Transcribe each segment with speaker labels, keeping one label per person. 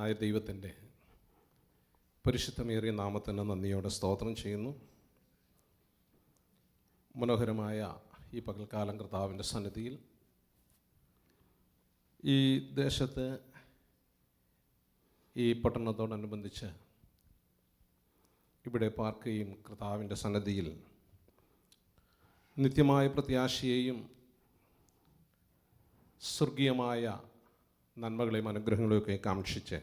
Speaker 1: പിതാവായ ദൈവത്തിൻ്റെ പരിശുദ്ധമേറിയ നാമത്തിന് നന്ദിയോടെ സ്തോത്രം ചെയ്യുന്നു. മനോഹരമായ ഈ പകൽക്കാലം കർത്താവിൻ്റെ സന്നിധിയിൽ ഈ ദേശത്ത് ഈ പട്ടണത്തോടനുബന്ധിച്ച് ഇവിടെ പാർക്കുകയും കർത്താവിൻ്റെ സന്നിധിയിൽ നിത്യമായ പ്രത്യാശയെയും സ്വർഗീയമായ നന്മകളെയും അനുഗ്രഹങ്ങളെയൊക്കെ കാക്ഷിച്ച്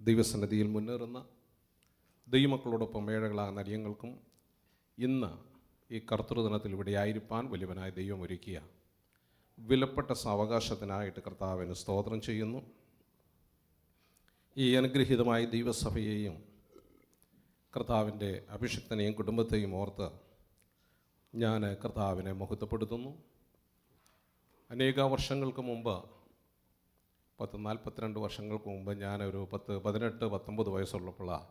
Speaker 1: ദൈവസന്നിധിയിൽ മുന്നേറുന്ന ദൈവമക്കളോടൊപ്പം ഏഴകളാകുന്ന അടിയങ്ങൾക്കും ഇന്ന് ഈ കർത്തൃദിനത്തിൽ ഇവിടെ ആയിരിക്കാൻ വലിയവനായ ദൈവം ഒരുക്കിയ വിലപ്പെട്ട സാവകാശത്തിനായിട്ട് കർത്താവിന് സ്തോത്രം ചെയ്യുന്നു. ഈ അനുഗ്രഹീതമായ ദൈവസഭയെയും കർത്താവിൻ്റെ അഭിഷിക്തനെയും കുടുംബത്തെയും ഓർത്ത് ഞാൻ കർത്താവിനെ മഹത്വപ്പെടുത്തുന്നു. അനേക വർഷങ്ങൾക്ക് മുമ്പ് 42 വർഷങ്ങൾക്ക് മുമ്പ് ഞാനൊരു 18-19 വയസ്സുള്ളപ്പോഴാണ്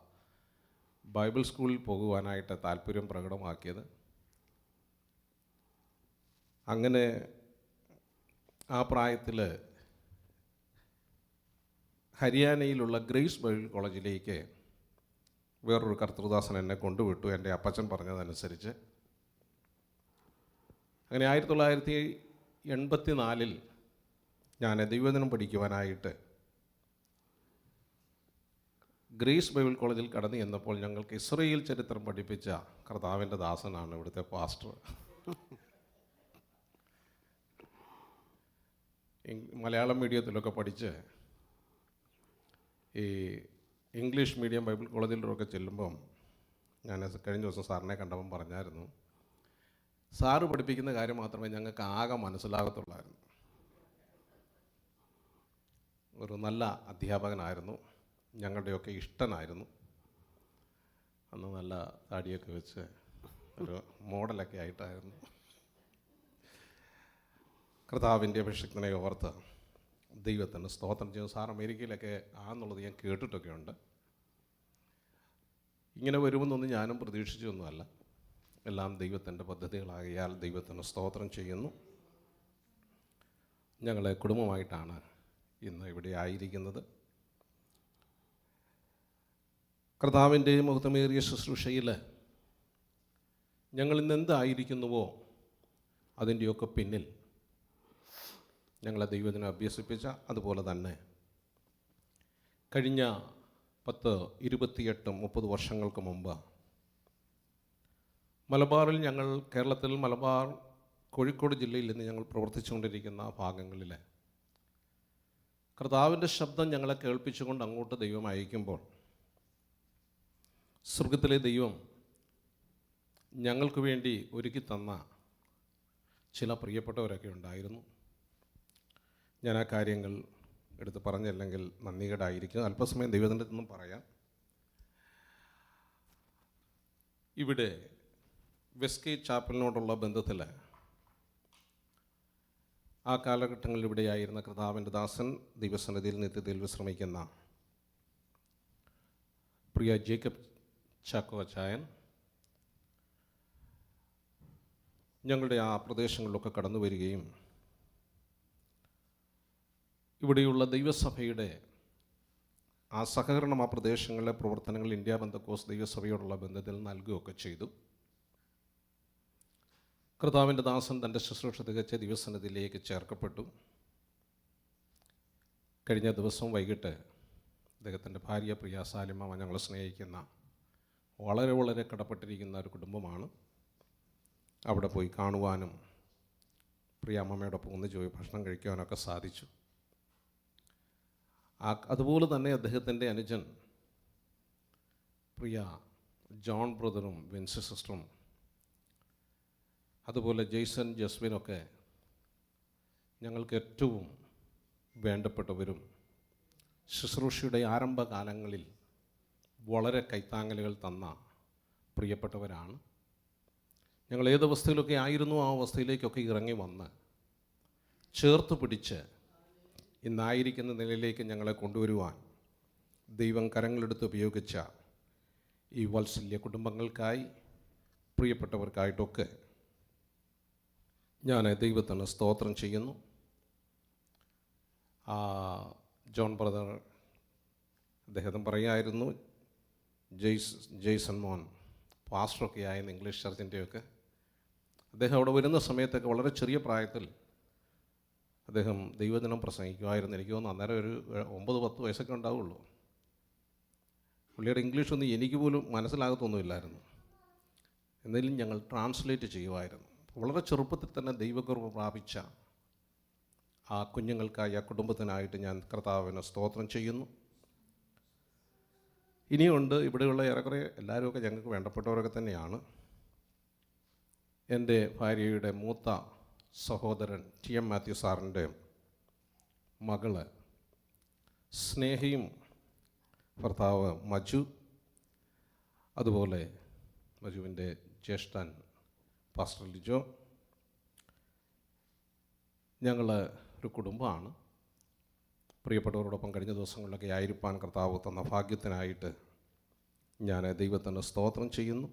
Speaker 1: ബൈബിൾ സ്കൂളിൽ പോകുവാനായിട്ട് താല്പര്യം പ്രകടമാക്കിയത്. അങ്ങനെ ആ പ്രായത്തിൽ ഹരിയാനയിലുള്ള ഗ്രേസ് ബൈബിൾ കോളേജിലേക്ക് വേറൊരു കർത്തൃദാസൻ എന്നെ കൊണ്ടുവിട്ടു, എൻ്റെ അപ്പച്ചൻ പറഞ്ഞതനുസരിച്ച്. അങ്ങനെ 1984 ഞാൻ ദൈവവചനം പഠിക്കുവാനായിട്ട് ഗ്രേസ് ബൈബിൾ കോളേജിൽ കടന്നു ചെന്നപ്പോൾ ഞങ്ങൾക്ക് ഇസ്രയേൽ ചരിത്രം പഠിപ്പിച്ച കർത്താവിൻ്റെ ദാസനാണ് ഇവിടുത്തെ പാസ്റ്റർ. മലയാളം മീഡിയത്തിലൊക്കെ പഠിച്ച് ഈ ഇംഗ്ലീഷ് മീഡിയം ബൈബിൾ കോളേജിലൊക്കെ ചെല്ലുമ്പം ഞാൻ കഴിഞ്ഞ ദിവസം സാറിനെ കണ്ടപ്പം പറഞ്ഞായിരുന്നു, സാറ് പഠിപ്പിക്കുന്ന കാര്യം മാത്രമേ ഞങ്ങൾക്ക് ആകെ മനസ്സിലാകത്തുള്ളായിരുന്നു. ഒരു നല്ല അധ്യാപകനായിരുന്നു, ഞങ്ങളുടെയൊക്കെ ഇഷ്ടനായിരുന്നു. അന്ന് നല്ല താടിയൊക്കെ വെച്ച് ഒരു മോഡലൊക്കെ ആയിട്ടായിരുന്നു. കർത്താവിൻ്റെ അഭിഷിക്തനെ ഓർത്ത് ദൈവത്തിന് സ്തോത്രം ചെയ്യും. സാർ അമേരിക്കയിലൊക്കെ ആണെന്നുള്ളത് ഞാൻ കേട്ടിട്ടൊക്കെ ഉണ്ട്. ഇങ്ങനെ വരുമെന്നൊന്നും ഞാനും പ്രതീക്ഷിച്ചൊന്നുമല്ല. എല്ലാം ദൈവത്തിൻ്റെ പദ്ധതികളാകിയാൽ ദൈവത്തിന് സ്തോത്രം ചെയ്യുന്നു. ഞങ്ങളെ കുടുംബമായിട്ടാണ് ഇന്ന് ഇവിടെ ആയിരിക്കുന്നത്. കർത്താവിൻ്റെ മഹത്വമേറിയ ശുശ്രൂഷയിൽ ഞങ്ങളിന്ന് എന്തായിരിക്കുന്നുവോ അതിൻ്റെയൊക്കെ പിന്നിൽ ഞങ്ങളെ ദൈവത്തിനെ അഭ്യസിപ്പിച്ച, അതുപോലെ തന്നെ കഴിഞ്ഞ 10, 28, 30 വർഷങ്ങൾക്ക് മുമ്പ് മലബാറിൽ കേരളത്തിൽ മലബാർ കോഴിക്കോട് ജില്ലയിൽ നിന്ന് ഞങ്ങൾ പ്രവർത്തിച്ചുകൊണ്ടിരിക്കുന്ന ഭാഗങ്ങളിൽ കർത്താവിൻ്റെ ശബ്ദം ഞങ്ങളെ കേൾപ്പിച്ചുകൊണ്ട് അങ്ങോട്ട് ദൈവം അയക്കുമ്പോൾ സ്വർഗത്തിലെ ദൈവം ഞങ്ങൾക്ക് വേണ്ടി ഒരുക്കി തന്ന ചില പ്രിയപ്പെട്ടവരൊക്കെ ഉണ്ടായിരുന്നു. ഞാൻ ആ കാര്യങ്ങൾ എടുത്ത് പറഞ്ഞില്ലെങ്കിൽ നന്ദികേടായിരിക്കും. അല്പസമയം ദൈവത്തിൻ്റെ നിന്നും പറയാം. ഇവിടെ വെസ്റ്റ്ഗേറ്റ് ചാപ്പലിനോടുള്ള ബന്ധത്തിൽ ആ കാലഘട്ടങ്ങളിൽ ഇവിടെയായിരുന്ന കർത്താവിൻ്റെ ദാസൻ ദൈവസന്നിധിയിൽ നിത്യതയിൽ വിശ്രമിക്കുന്ന പ്രിയ ജേക്കബ് ചാക്കോച്ചായൻ ഞങ്ങളുടെ ആ പ്രദേശങ്ങളിലൊക്കെ കടന്നു വരികയും ഇവിടെയുള്ള ദൈവസഭയുടെ ആ സഹകരണം, ആ പ്രദേശങ്ങളിലെ പ്രവർത്തനങ്ങൾ ഇന്ത്യ പെന്തക്കോസ്ത് ദൈവസഭയോടുള്ള ബന്ധത്തിൽ നൽകുകയൊക്കെ ചെയ്തു. കർത്താവിൻ്റെ ദാസൻ തൻ്റെ ശുശ്രൂഷ തികച്ച ദിവസസന്നിധിയിലേക്ക് ചേർക്കപ്പെട്ടു. കഴിഞ്ഞ ദിവസം വൈകിട്ട് അദ്ദേഹത്തിൻ്റെ ഭാര്യ പ്രിയ സാലിമ ഞങ്ങളെ സ്നേഹിക്കുന്ന വളരെ വളരെ കടപ്പെട്ടിരിക്കുന്ന ഒരു കുടുംബമാണ്. അവിടെ പോയി കാണുവാനും പ്രിയ അമ്മമ്മയോടൊപ്പം ഒന്നിച്ച് പോയി ഭക്ഷണം കഴിക്കുവാനൊക്കെ സാധിച്ചു. അതുപോലെ തന്നെ അദ്ദേഹത്തിൻ്റെ അനുജൻ പ്രിയ ജോൺ ബ്രദറും വിൻസി സിസ്റ്ററും അതുപോലെ ജെയ്സൺ ജസ്വിനൊക്കെ ഞങ്ങൾക്ക് ഏറ്റവും വേണ്ടപ്പെട്ടവരും ശുശ്രൂഷയുടെ ആരംഭകാലങ്ങളിൽ വളരെ കൈത്താങ്ങലുകൾ തന്ന പ്രിയപ്പെട്ടവരാണ്. ഞങ്ങൾ ഏത് അവസ്ഥയിലൊക്കെ ആയിരുന്നു ആ അവസ്ഥയിലേക്കൊക്കെ ഇറങ്ങി വന്ന് ചേർത്ത് പിടിച്ച് ഇന്നായിരിക്കുന്ന നിലയിലേക്ക് ഞങ്ങളെ കൊണ്ടുവരുവാൻ ദൈവം കരങ്ങളെടുത്ത് ഉപയോഗിച്ച ഈ വാത്സല്യ കുടുംബങ്ങൾക്കായി, പ്രിയപ്പെട്ടവർക്കായിട്ടൊക്കെ ഞാൻ ദൈവത്തിന് സ്തോത്രം ചെയ്യുന്നു. ജോൺ ബ്രദർ അദ്ദേഹം പറയായിരുന്നു, ജെയ്സൺ മോൻ പാസ്റ്ററൊക്കെ ആയിരുന്നു ഇംഗ്ലീഷ് ചർച്ചിൻ്റെയൊക്കെ. അദ്ദേഹം അവിടെ വരുന്ന സമയത്തൊക്കെ വളരെ ചെറിയ പ്രായത്തിൽ അദ്ദേഹം ദൈവദിനം പ്രസംഗിക്കുമായിരുന്നു. എനിക്ക് തോന്നുന്നു അന്നേരം ഒരു 9-10 വയസ്സൊക്കെ ഉണ്ടാവുള്ളൂ. പുള്ളിയുടെ ഇംഗ്ലീഷൊന്നും എനിക്ക് പോലും മനസ്സിലാകത്തൊന്നുമില്ലായിരുന്നു. എന്നാലും ഞങ്ങൾ ട്രാൻസ്ലേറ്റ് ചെയ്യുമായിരുന്നു. വളരെ ചെറുപ്പത്തിൽ തന്നെ ദൈവകൃപ പ്രാപിച്ച ആ കുഞ്ഞുങ്ങൾക്കായി, ആ കുടുംബത്തിനായിട്ട് ഞാൻ കർത്താവിന് സ്തോത്രം ചെയ്യുന്നു. ഇനിയുണ്ട് ഇവിടെയുള്ള ഏറെക്കുറെ എല്ലാവരുമൊക്കെ ഞങ്ങൾക്ക് വേണ്ടപ്പെട്ടവരൊക്കെ തന്നെയാണ്. എൻ്റെ ഭാര്യയുടെ മൂത്ത സഹോദരൻ TM മാത്യു സാറിൻ്റെ മകള് സ്നേഹയും ഭർത്താവ് മജു, അതുപോലെ മജുവിൻ്റെ ജ്യേഷ്ഠൻ പാസ്റ്റർ ലിജോ. ഞങ്ങൾ ഒരു കുടുംബമാണ്. പ്രിയപ്പെട്ടവരോടൊപ്പം കഴിഞ്ഞ ദിവസങ്ങളിലൊക്കെ ആയിരിക്കാൻ കർത്താവ് തന്ന ഭാഗ്യത്തിനായിട്ട് ഞാൻ ദൈവത്തിന് സ്തോത്രം ചെയ്യുന്നു.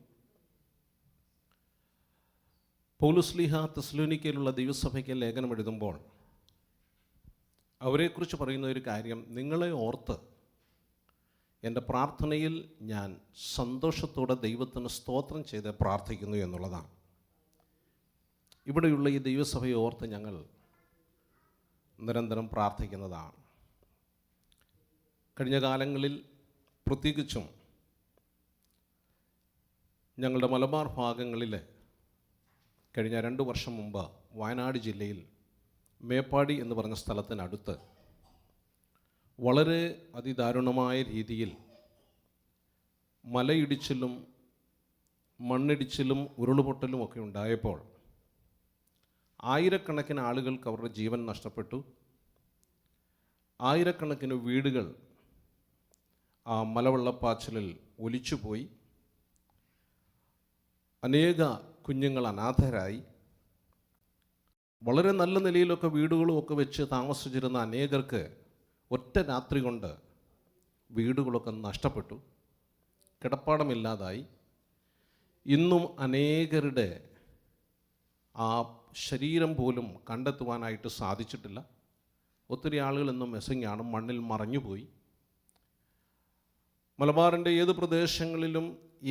Speaker 1: പൗലോസ്ലീഹ തെസ്സലോനിക്കയിലുള്ള ദൈവസഭയ്ക്ക് ലേഖനം എഴുതുമ്പോൾ അവരെക്കുറിച്ച് പറയുന്ന ഒരു കാര്യം, നിങ്ങളെ ഓർത്ത് എൻ്റെ പ്രാർത്ഥനയിൽ ഞാൻ സന്തോഷത്തോടെ ദൈവത്തിന് സ്തോത്രം ചെയ്ത് പ്രാർത്ഥിക്കുന്നു എന്നുള്ളതാണ്. ഇവിടെയുള്ള ഈ ദൈവസഭയെ ഓർത്ത് ഞങ്ങൾ നിരന്തരം പ്രാർത്ഥിക്കുന്നതാണ്. കഴിഞ്ഞ കാലങ്ങളിൽ പ്രത്യേകിച്ചും ഞങ്ങളുടെ മലബാർ ഭാഗങ്ങളിൽ കഴിഞ്ഞ 2 വർഷം മുമ്പ് വയനാട് ജില്ലയിൽ മേപ്പാടി എന്ന് പറഞ്ഞ സ്ഥലത്തിനടുത്ത് വളരെ അതിദാരുണമായ രീതിയിൽ മലയിടിച്ചിലും മണ്ണിടിച്ചിലും ഉരുളുപൊട്ടലും ഒക്കെ ഉണ്ടായപ്പോൾ ആയിരക്കണക്കിന് ആളുകൾക്ക് അവരുടെ ജീവൻ നഷ്ടപ്പെട്ടു. ആയിരക്കണക്കിന് വീടുകൾ ആ മലവെള്ളപ്പാച്ചിലിൽ ഒലിച്ചുപോയി. അനേക കുഞ്ഞുങ്ങൾ അനാഥരായി. വളരെ നല്ല നിലയിലൊക്കെ വീടുകളുമൊക്കെ വെച്ച് താമസിച്ചിരുന്ന അനേകർക്ക് ഒറ്റ രാത്രി കൊണ്ട് വീടുകളൊക്കെ നഷ്ടപ്പെട്ടു, കിടപ്പാടമില്ലാതായി. ഇന്നും അനേകരുടെ ആ ശരീരം പോലും കണ്ടെത്തുവാനായിട്ട് സാധിച്ചിട്ടില്ല. ഒത്തിരി ആളുകൾ ഇന്നും മിസ്സിങ്ങാണ്, മണ്ണിൽ മറഞ്ഞുപോയി. മലബാറിൻ്റെ ഏത് പ്രദേശങ്ങളിലും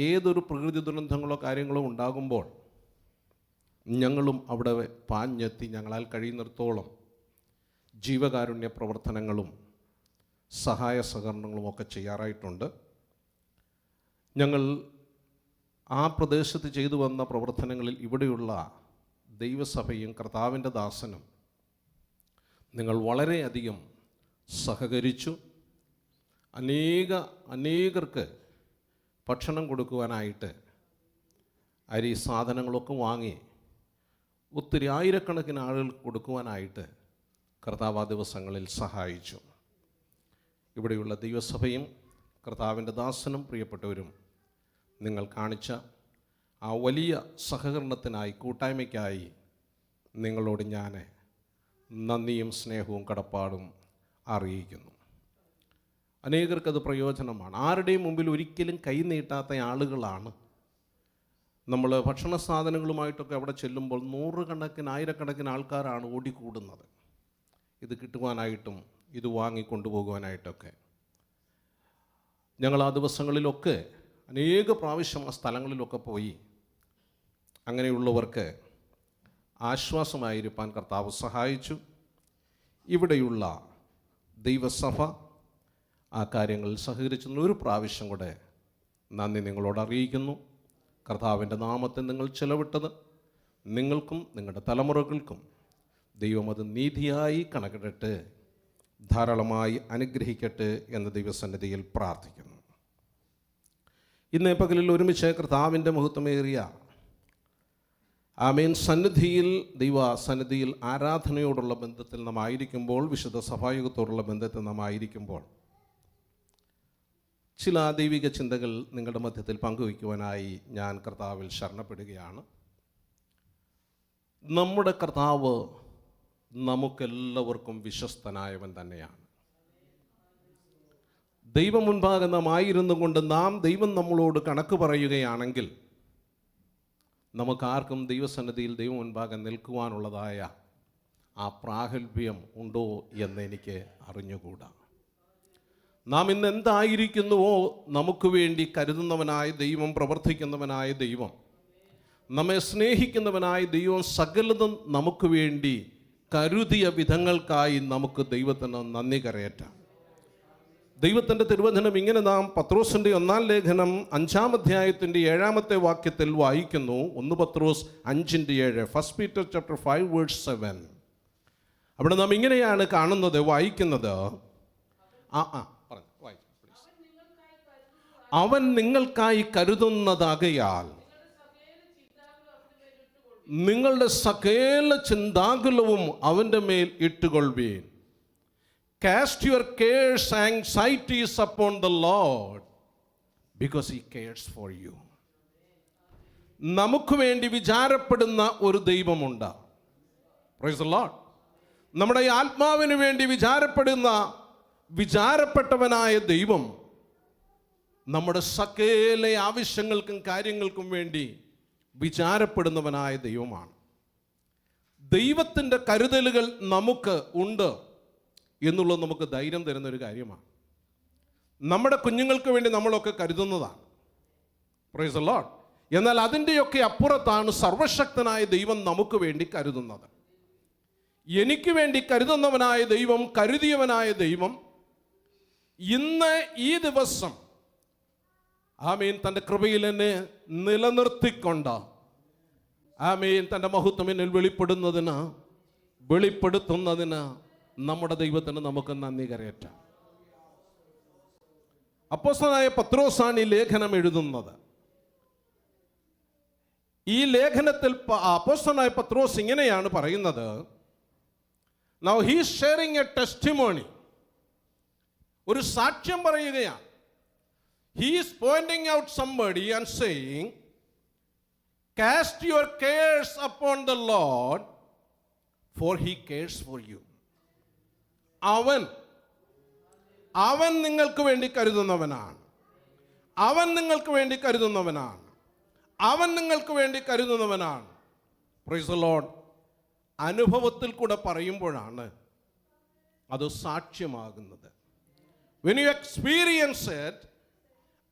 Speaker 1: ഏതൊരു പ്രകൃതി ദുരന്തങ്ങളോ കാര്യങ്ങളോ ഉണ്ടാകുമ്പോൾ ഞങ്ങളും അവിടെ പാഞ്ഞെത്തി ഞങ്ങളാൽ കഴിയുന്നിടത്തോളം ജീവകാരുണ്യ പ്രവർത്തനങ്ങളും സഹായ സഹകരണങ്ങളും ഒക്കെ ചെയ്യാറായിട്ടുണ്ട്. ഞങ്ങൾ ആ പ്രദേശത്ത് ചെയ്തു വന്ന പ്രവർത്തനങ്ങളിൽ ഇവിടെയുള്ള ദൈവസഭയും കർത്താവിൻ്റെ ദാസനും നിങ്ങൾ വളരെയധികം സഹകരിച്ചു. അനേകർക്ക് ഭക്ഷണം കൊടുക്കുവാനായിട്ട് അരി സാധനങ്ങളൊക്കെ വാങ്ങി ഒത്തിരി ആയിരക്കണക്കിന് ആളുകൾക്ക് കൊടുക്കുവാനായിട്ട് കർത്താവ് ആ ദിവസങ്ങളിൽ സഹായിച്ചു. ഇവിടെയുള്ള ദൈവസഭയും കർത്താവിൻ്റെ ദാസനും പ്രിയപ്പെട്ടവരും നിങ്ങൾ കാണിച്ച ആ വലിയ സഹകരണത്തിനായി, കൂട്ടായ്മയ്ക്കായി നിങ്ങളോട് ഞാൻ നന്ദിയും സ്നേഹവും കടപ്പാടും അറിയിക്കുന്നു. അനേകർക്കത് പ്രയോജനമാണ്. ആരുടെയും മുമ്പിൽ ഒരിക്കലും കൈ നീട്ടാത്ത ആളുകളാണ് നമ്മൾ. ഭക്ഷണ സാധനങ്ങളുമായിട്ടൊക്കെ അവിടെ ചെല്ലുമ്പോൾ നൂറുകണക്കിന് ആയിരക്കണക്കിന് ആൾക്കാരാണ് ഓടിക്കൂടുന്നത്, ഇത് കിട്ടുവാനായിട്ടും ഇത് വാങ്ങിക്കൊണ്ടുപോകുവാനായിട്ടൊക്കെ. ഞങ്ങൾ ആ ദിവസങ്ങളിലൊക്കെ അനേക പ്രാവശ്യം ആ സ്ഥലങ്ങളിലൊക്കെ പോയി അങ്ങനെയുള്ളവർക്ക് ആശ്വാസമായിരിക്കാൻ കർത്താവ് സഹായിച്ചു. ഇവിടെയുള്ള ദൈവസഭ ആ കാര്യങ്ങളിൽ സഹകരിച്ചെന്ന് ഒരു പ്രാവശ്യം കൂടെ നന്ദി നിങ്ങളോട് അറിയിക്കുന്നു. കർത്താവിൻ്റെ നാമത്തിൽ നിങ്ങൾ ചെലവിട്ടത് നിങ്ങൾക്കും നിങ്ങളുടെ തലമുറകൾക്കും ദൈവം അത് നീതിയായി കണക്കിടട്ടെ, ധാരാളമായി അനുഗ്രഹിക്കട്ടെ എന്ന് ദൈവസന്നിധിയിൽ പ്രാർത്ഥിക്കുന്നു. ഇന്നേ പകലിൽ ഒരുമിച്ച് കർത്താവിൻ്റെ മഹത്വമേറിയ ആമേൻ സന്നിധിയിൽ, ദൈവസന്നിധിയിൽ ആരാധനയോടുള്ള ബന്ധത്തിൽ നാം ആയിരിക്കുമ്പോൾ, വിശുദ്ധ സഭായുഗത്തോടുള്ള ബന്ധത്തിൽ നാം ആയിരിക്കുമ്പോൾ ചില ദൈവിക ചിന്തകൾ നിങ്ങളുടെ മധ്യത്തിൽ പങ്കുവയ്ക്കുവാനായി ഞാൻ കർത്താവിൽ ശരണപ്പെടുകയാണ്. നമ്മുടെ കർത്താവ് നമുക്കെല്ലാവർക്കും വിശ്വസ്തനായവൻ തന്നെയാണ്. ദൈവം മുൻപാകെ നാം ആയിരുന്നു കൊണ്ട് ദൈവം നമ്മളോട് കണക്ക് പറയുകയാണെങ്കിൽ നമുക്കാർക്കും ദൈവസന്നിധിയിൽ ദൈവം മുൻപാകെ നിൽക്കുവാനുള്ളതായ ആ പ്രാഗൽഭ്യം ഉണ്ടോ എന്ന് എനിക്ക് അറിഞ്ഞുകൂടാ. നാം ഇന്ന് എന്തായിരിക്കുന്നുവോ നമുക്ക് വേണ്ടി കരുതുന്നവനായ ദൈവം, പ്രവർത്തിക്കുന്നവനായ ദൈവം, നമ്മെ സ്നേഹിക്കുന്നവനായ ദൈവം സകലതും നമുക്ക് വേണ്ടി കരുതിയ വിധങ്ങൾക്കായി നമുക്ക് ദൈവത്തിന് നന്ദി കരയറ്റാം. ദൈവത്തിൻ്റെ തിരുവചനം ഇങ്ങനെ നാം പത്രോസിൻ്റെ 1-ാം ലേഖനം 5-ാം അധ്യായത്തിൻ്റെ 7-ാമത്തെ വാക്യത്തിൽ വായിക്കുന്നു. 1 പത്രോസ് 5:7, 1 Peter chapter 5 verse 7. അവിടെ നാം ഇങ്ങനെയാണ് കാണുന്നത്, വായിക്കുന്നത്. അവൻ നിങ്ങൾക്കായി കരുതുന്നതാകയാൽ നിങ്ങളുടെ സകല ചിന്താകുലവും അവൻ്റെ മേൽ ഇട്ടുകൊള്ളുവീൻ. Cast your cares, anxieties upon the Lord, because He cares for you. നമുക്ക് വേണ്ടി വിചാരപ്പെടുന്ന ഒരു ദൈവമുണ്ട്. Praise the Lord. നമ്മുടെ ആത്മാവിന് വേണ്ടി വിചാരപ്പെട്ടവനായ ദൈവം നമ്മുടെ സകല ആവശ്യങ്ങൾക്കും കാര്യങ്ങൾക്കും വേണ്ടി വിചാരപ്പെടുന്നവനായ ദൈവമാണ്. ദൈവത്തിൻ്റെ കരുതലുകൾ നമുക്ക് ഉണ്ട് എന്നുള്ളത് നമുക്ക് ധൈര്യം തരുന്നൊരു കാര്യമാണ്. നമ്മുടെ കുഞ്ഞുങ്ങൾക്ക് വേണ്ടി നമ്മളൊക്കെ കരുതുന്നതാണ്. Price the Lord. എന്നാൽ അതിൻ്റെയൊക്കെ അപ്പുറത്താണ് സർവശക്തനായ ദൈവം നമുക്ക് വേണ്ടി കരുതുന്നത്. എനിക്ക് വേണ്ടി കരുതുന്നവനായ ദൈവം, കരുതിയവനായ ദൈവം ഇന്ന് ഈ ദിവസം ആമേൻ തൻ്റെ കൃപയിൽ എന്നെ നിലനിർത്തിക്കൊണ്ട് ആമേൻ തൻ്റെ മഹത്വം എന്നിൽ വെളിപ്പെടുത്തുന്നതിന് നമ്മുടെ ദൈവത്തിന് നമുക്ക് നന്ദി കരയറ്റാം. അപ്പോസ്തലനായ പത്രോസാണ് ഈ ലേഖനം എഴുതുന്നത്. ഈ ലേഖനത്തിൽ അപ്പോസ്തലനായ പത്രോസ് ഇങ്ങനെയാണ് പറയുന്നത്. Now he is sharing a testimony. ഒരു സാക്ഷ്യം പറയുകയാണ്. He is pointing out somebody and saying, cast your cares upon the Lord, for He cares for you. അവൻ നിങ്ങൾക്ക് വേണ്ടി കരുതുന്നവനാണ്. അവൻ നിങ്ങൾക്ക് വേണ്ടി കരുതുന്നവനാണ്. അവൻ നിങ്ങൾക്ക് വേണ്ടി കരുതുന്നവനാണ്. Price the Lord. അനുഭവത്തിൽ കൂടെ പറയുമ്പോഴാണ് അത് സാക്ഷ്യമാകുന്നത്. When you experience it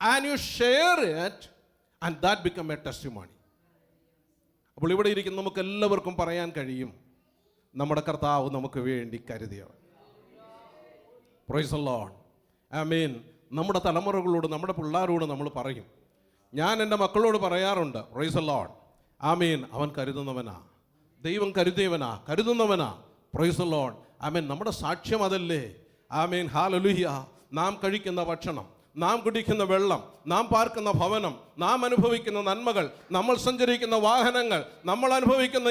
Speaker 1: and you share it, and that become a testimony. അപ്പോൾ ഇവിടെ ഇരിക്കുന്ന നമുക്ക് എല്ലാവർക്കും പറയാൻ കഴിയും, നമ്മുടെ കർത്താവ് നമുക്ക് വേണ്ടി കരുതിയവൻ. Praise the lord. ആമേൻ. നമ്മുടെ തലമുറകളോട്, നമ്മുടെ പിള്ളേരോട് നമ്മൾ പറയും. ഞാൻ എൻ്റെ മക്കളോട് പറയാറുണ്ട്, പ്രൈസ് ദി ലോർഡ്. ആമേൻ. അവൻ കരുതുന്നവനാ, ദൈവം കരുതുന്നവനാ. Praise the lord. ആമേൻ. നമ്മുടെ സാക്ഷ്യം അതല്ലേ. ആമേൻ. ഹല്ലേലൂയ. നാം കഴിക്കുന്ന ഭക്ഷണം, നാം കുടിക്കുന്ന വെള്ളം, നാം പാർക്കുന്ന ഭവനം, നാം അനുഭവിക്കുന്ന നന്മകൾ, നമ്മൾ സഞ്ചരിക്കുന്ന വാഹനങ്ങൾ, നമ്മൾ അനുഭവിക്കുന്ന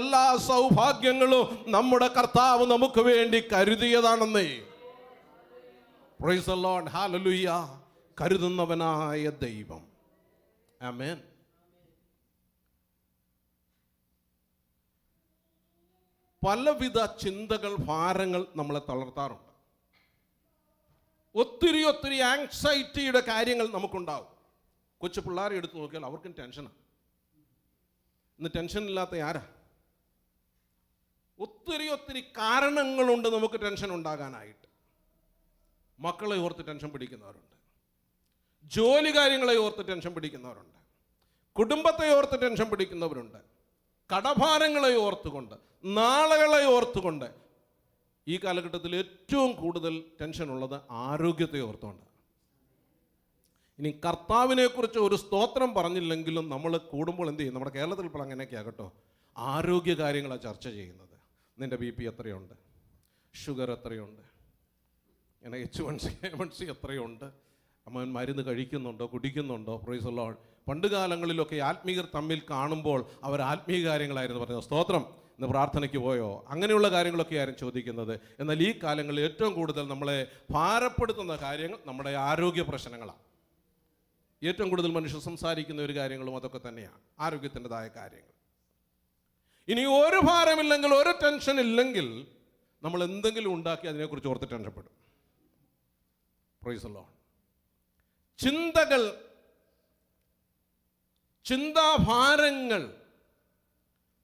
Speaker 1: എല്ലാ സൗഭാഗ്യങ്ങളും നമ്മുടെ കർത്താവ് നമുക്ക് വേണ്ടി കരുതിയതാണെന്നേ. Praise the lord. ഹല്ലേലൂയ. കരുതുന്നവനായ ദൈവം. ആമേൻ. പലവിധ ചിന്തകൾ, ഭാരങ്ങൾ നമ്മളെ തളർത്താറുണ്ട്. ഒത്തിരി ആങ്സൈറ്റിയുടെ കാര്യങ്ങൾ നമുക്കുണ്ടാവും. കൊച്ചു പിള്ളേരെ എടുത്ത് നോക്കിയാൽ അവർക്കും ടെൻഷനാണ്. ഇന്ന് ടെൻഷൻ ഇല്ലാത്ത ആരാ? ഒത്തിരി കാരണങ്ങളുണ്ട് നമുക്ക് ടെൻഷൻ ഉണ്ടാകാനായിട്ട്. മക്കളെ ഓർത്ത് ടെൻഷൻ പിടിക്കുന്നവരുണ്ട്, ജോലി കാര്യങ്ങളെ ഓർത്ത് ടെൻഷൻ പിടിക്കുന്നവരുണ്ട്, കുടുംബത്തെ ഓർത്ത് ടെൻഷൻ പിടിക്കുന്നവരുണ്ട്, കടഭാരങ്ങളെ ഓർത്തുകൊണ്ട്, നാളുകളെ ഓർത്തുകൊണ്ട്. ഈ കാലഘട്ടത്തിൽ ഏറ്റവും കൂടുതൽ ടെൻഷൻ ഉള്ളത് ആരോഗ്യത്തെ ഓർത്തുകൊണ്ട്. ഇനി കർത്താവിനെക്കുറിച്ച് ഒരു സ്തോത്രം പറഞ്ഞില്ലെങ്കിലും നമ്മൾ കൂടുമ്പോൾ എന്ത് ചെയ്യും? നമ്മുടെ കേരളത്തിൽ ഇപ്പോൾ അങ്ങനെയൊക്കെയാണ് കേട്ടോ. ആരോഗ്യ കാര്യങ്ങളാണ് ചർച്ച ചെയ്യുന്നത്. നിൻ്റെ BP എത്രയുണ്ട്, ഷുഗർ എത്രയുണ്ട്, H1C എത്രയുണ്ട്, അവൻ മരുന്ന് കഴിക്കുന്നുണ്ടോ, കുടിക്കുന്നുണ്ടോ? Price the Lord. പണ്ട് കാലങ്ങളിലൊക്കെ ആത്മീയർ തമ്മിൽ കാണുമ്പോൾ അവർ ആത്മീയ കാര്യങ്ങളായിരുന്നു പറയുന്നത്. സ്തോത്രം, ഇന്ന് പ്രാർത്ഥനയ്ക്ക് പോയോ, അങ്ങനെയുള്ള കാര്യങ്ങളൊക്കെ ആരും ചോദിക്കുന്നത്. എന്നാൽ ഈ കാലങ്ങളിൽ ഏറ്റവും കൂടുതൽ നമ്മളെ ഭാരപ്പെടുത്തുന്ന കാര്യങ്ങൾ നമ്മുടെ ആരോഗ്യ പ്രശ്നങ്ങളാണ്. ഏറ്റവും കൂടുതൽ മനുഷ്യർ സംസാരിക്കുന്ന ഒരു കാര്യങ്ങളും അതൊക്കെ തന്നെയാണ്, ആരോഗ്യത്തിൻ്റെതായ കാര്യങ്ങൾ. ഇനി ഒരു ഭാരമില്ലെങ്കിൽ, ഒരു ടെൻഷൻ ഇല്ലെങ്കിൽ നമ്മൾ എന്തെങ്കിലും ഉണ്ടാക്കി അതിനെക്കുറിച്ച് ഓർത്ത് ടെൻഷൻപ്പെടും. Praise the lord. ചിന്താഭാരങ്ങൾ